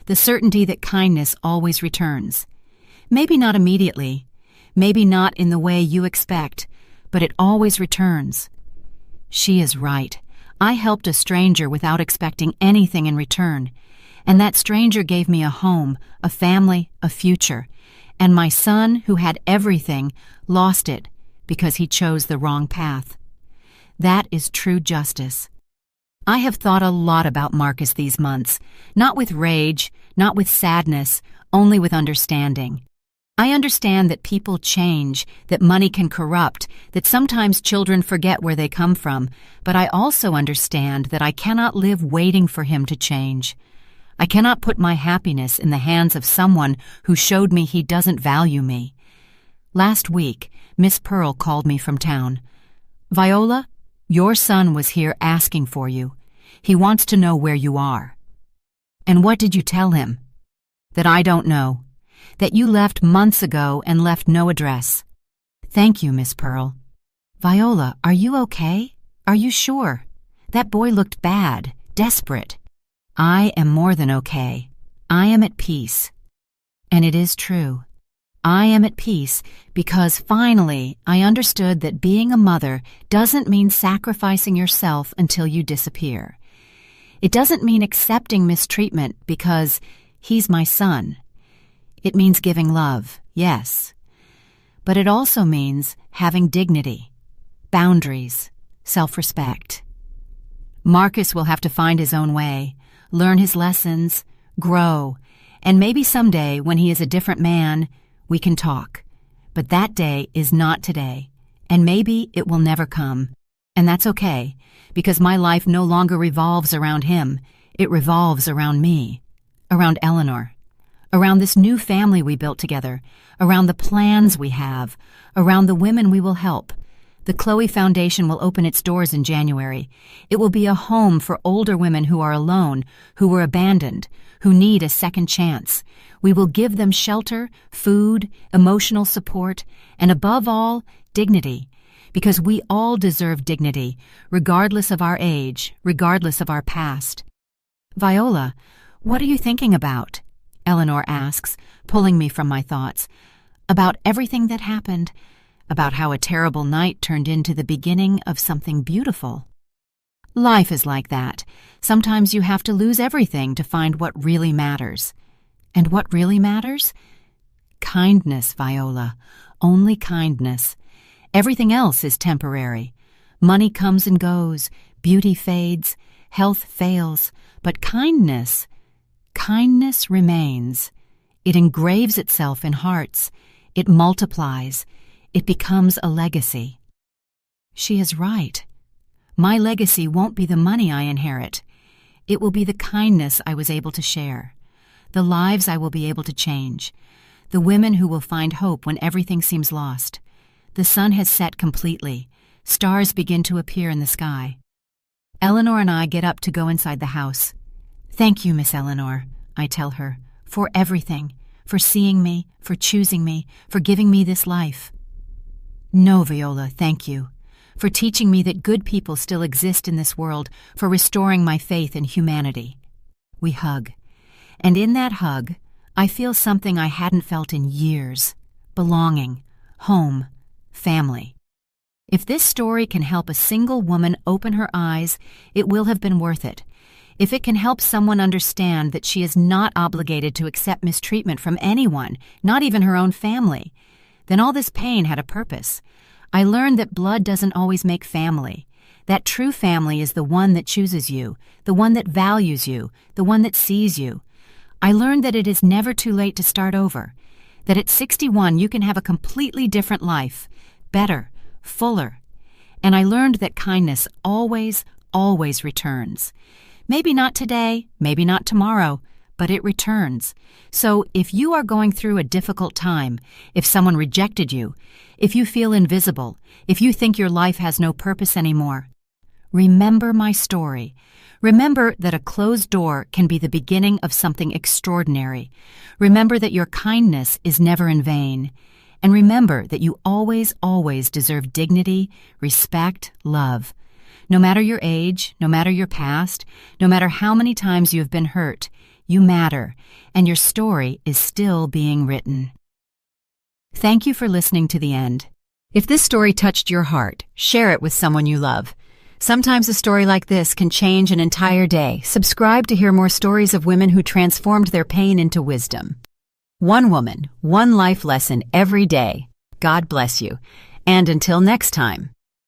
the certainty that kindness always returns. Maybe not immediately, maybe not in the way you expect, but it always returns. She is right. I helped a stranger without expecting anything in return, and that stranger gave me a home, a family, a future, and my son, who had everything, lost it because he chose the wrong path. That is true justice. I have thought a lot about Marcus these months, not with rage, not with sadness, only with understanding. I understand that people change, that money can corrupt, that sometimes children forget where they come from, but I also understand that I cannot live waiting for him to change. I cannot put my happiness in the hands of someone who showed me he doesn't value me. Last week, Miss Pearl called me from town. Viola, your son was here asking for you. He wants to know where you are. And what did you tell him? That I don't know. That you left months ago and left no address. Thank you, Miss Pearl. Viola, are you okay? Are you sure? That boy looked bad, desperate. I am more than okay. I am at peace. And it is true. I am at peace because finally I understood that being a mother doesn't mean sacrificing yourself until you disappear. It doesn't mean accepting mistreatment because he's my son. It means giving love, yes. But it also means having dignity, boundaries, self-respect. Marcus will have to find his own way, learn his lessons, grow, and maybe someday when he is a different man, we can talk. But that day is not today, and maybe it will never come. And that's okay, because my life no longer revolves around him. It revolves around me, around Eleanor, around this new family we built together, around the plans we have, around the women we will help. The Chloe Foundation will open its doors in January. It will be a home for older women who are alone, who were abandoned, who need a second chance. We will give them shelter, food, emotional support, and above all, dignity. Because we all deserve dignity, regardless of our age, regardless of our past. Viola, what are you thinking about? Eleanor asks, pulling me from my thoughts. About everything that happened, about how a terrible night turned into the beginning of something beautiful. Life is like that. Sometimes you have to lose everything to find what really matters. And what really matters? Kindness, Viola. Only kindness. Everything else is temporary. Money comes and goes, beauty fades, health fails, but kindness remains. It engraves itself in hearts. It multiplies. It becomes a legacy. She is right. My legacy won't be the money I inherit. It will be the kindness I was able to share, the lives I will be able to change, the women who will find hope when everything seems lost. The sun has set completely. Stars begin to appear in the sky. Eleanor and I get up to go inside the house. Thank you, Miss Eleanor, I tell her, for everything, for seeing me, for choosing me, for giving me this life. No, Viola, thank you, for teaching me that good people still exist in this world, for restoring my faith in humanity. We hug, and in that hug, I feel something I hadn't felt in years: belonging, home, family. If this story can help a single woman open her eyes, it will have been worth it. If it can help someone understand that she is not obligated to accept mistreatment from anyone, not even her own family, then all this pain had a purpose. I learned that blood doesn't always make family. That true family is the one that chooses you, the one that values you, the one that sees you. I learned that it is never too late to start over, that at 61 you can have a completely different life, better, fuller. And I learned that kindness always, always returns. Maybe not today, maybe not tomorrow, but it returns. So if you are going through a difficult time, if someone rejected you, if you feel invisible, if you think your life has no purpose anymore, remember my story. Remember that a closed door can be the beginning of something extraordinary. Remember that your kindness is never in vain. And remember that you always, always deserve dignity, respect, love. No matter your age, no matter your past, no matter how many times you have been hurt, you matter, and your story is still being written. Thank you for listening to the end. If this story touched your heart, share it with someone you love. Sometimes a story like this can change an entire day. Subscribe to hear more stories of women who transformed their pain into wisdom. One woman, one life lesson every day. God bless you. And until next time.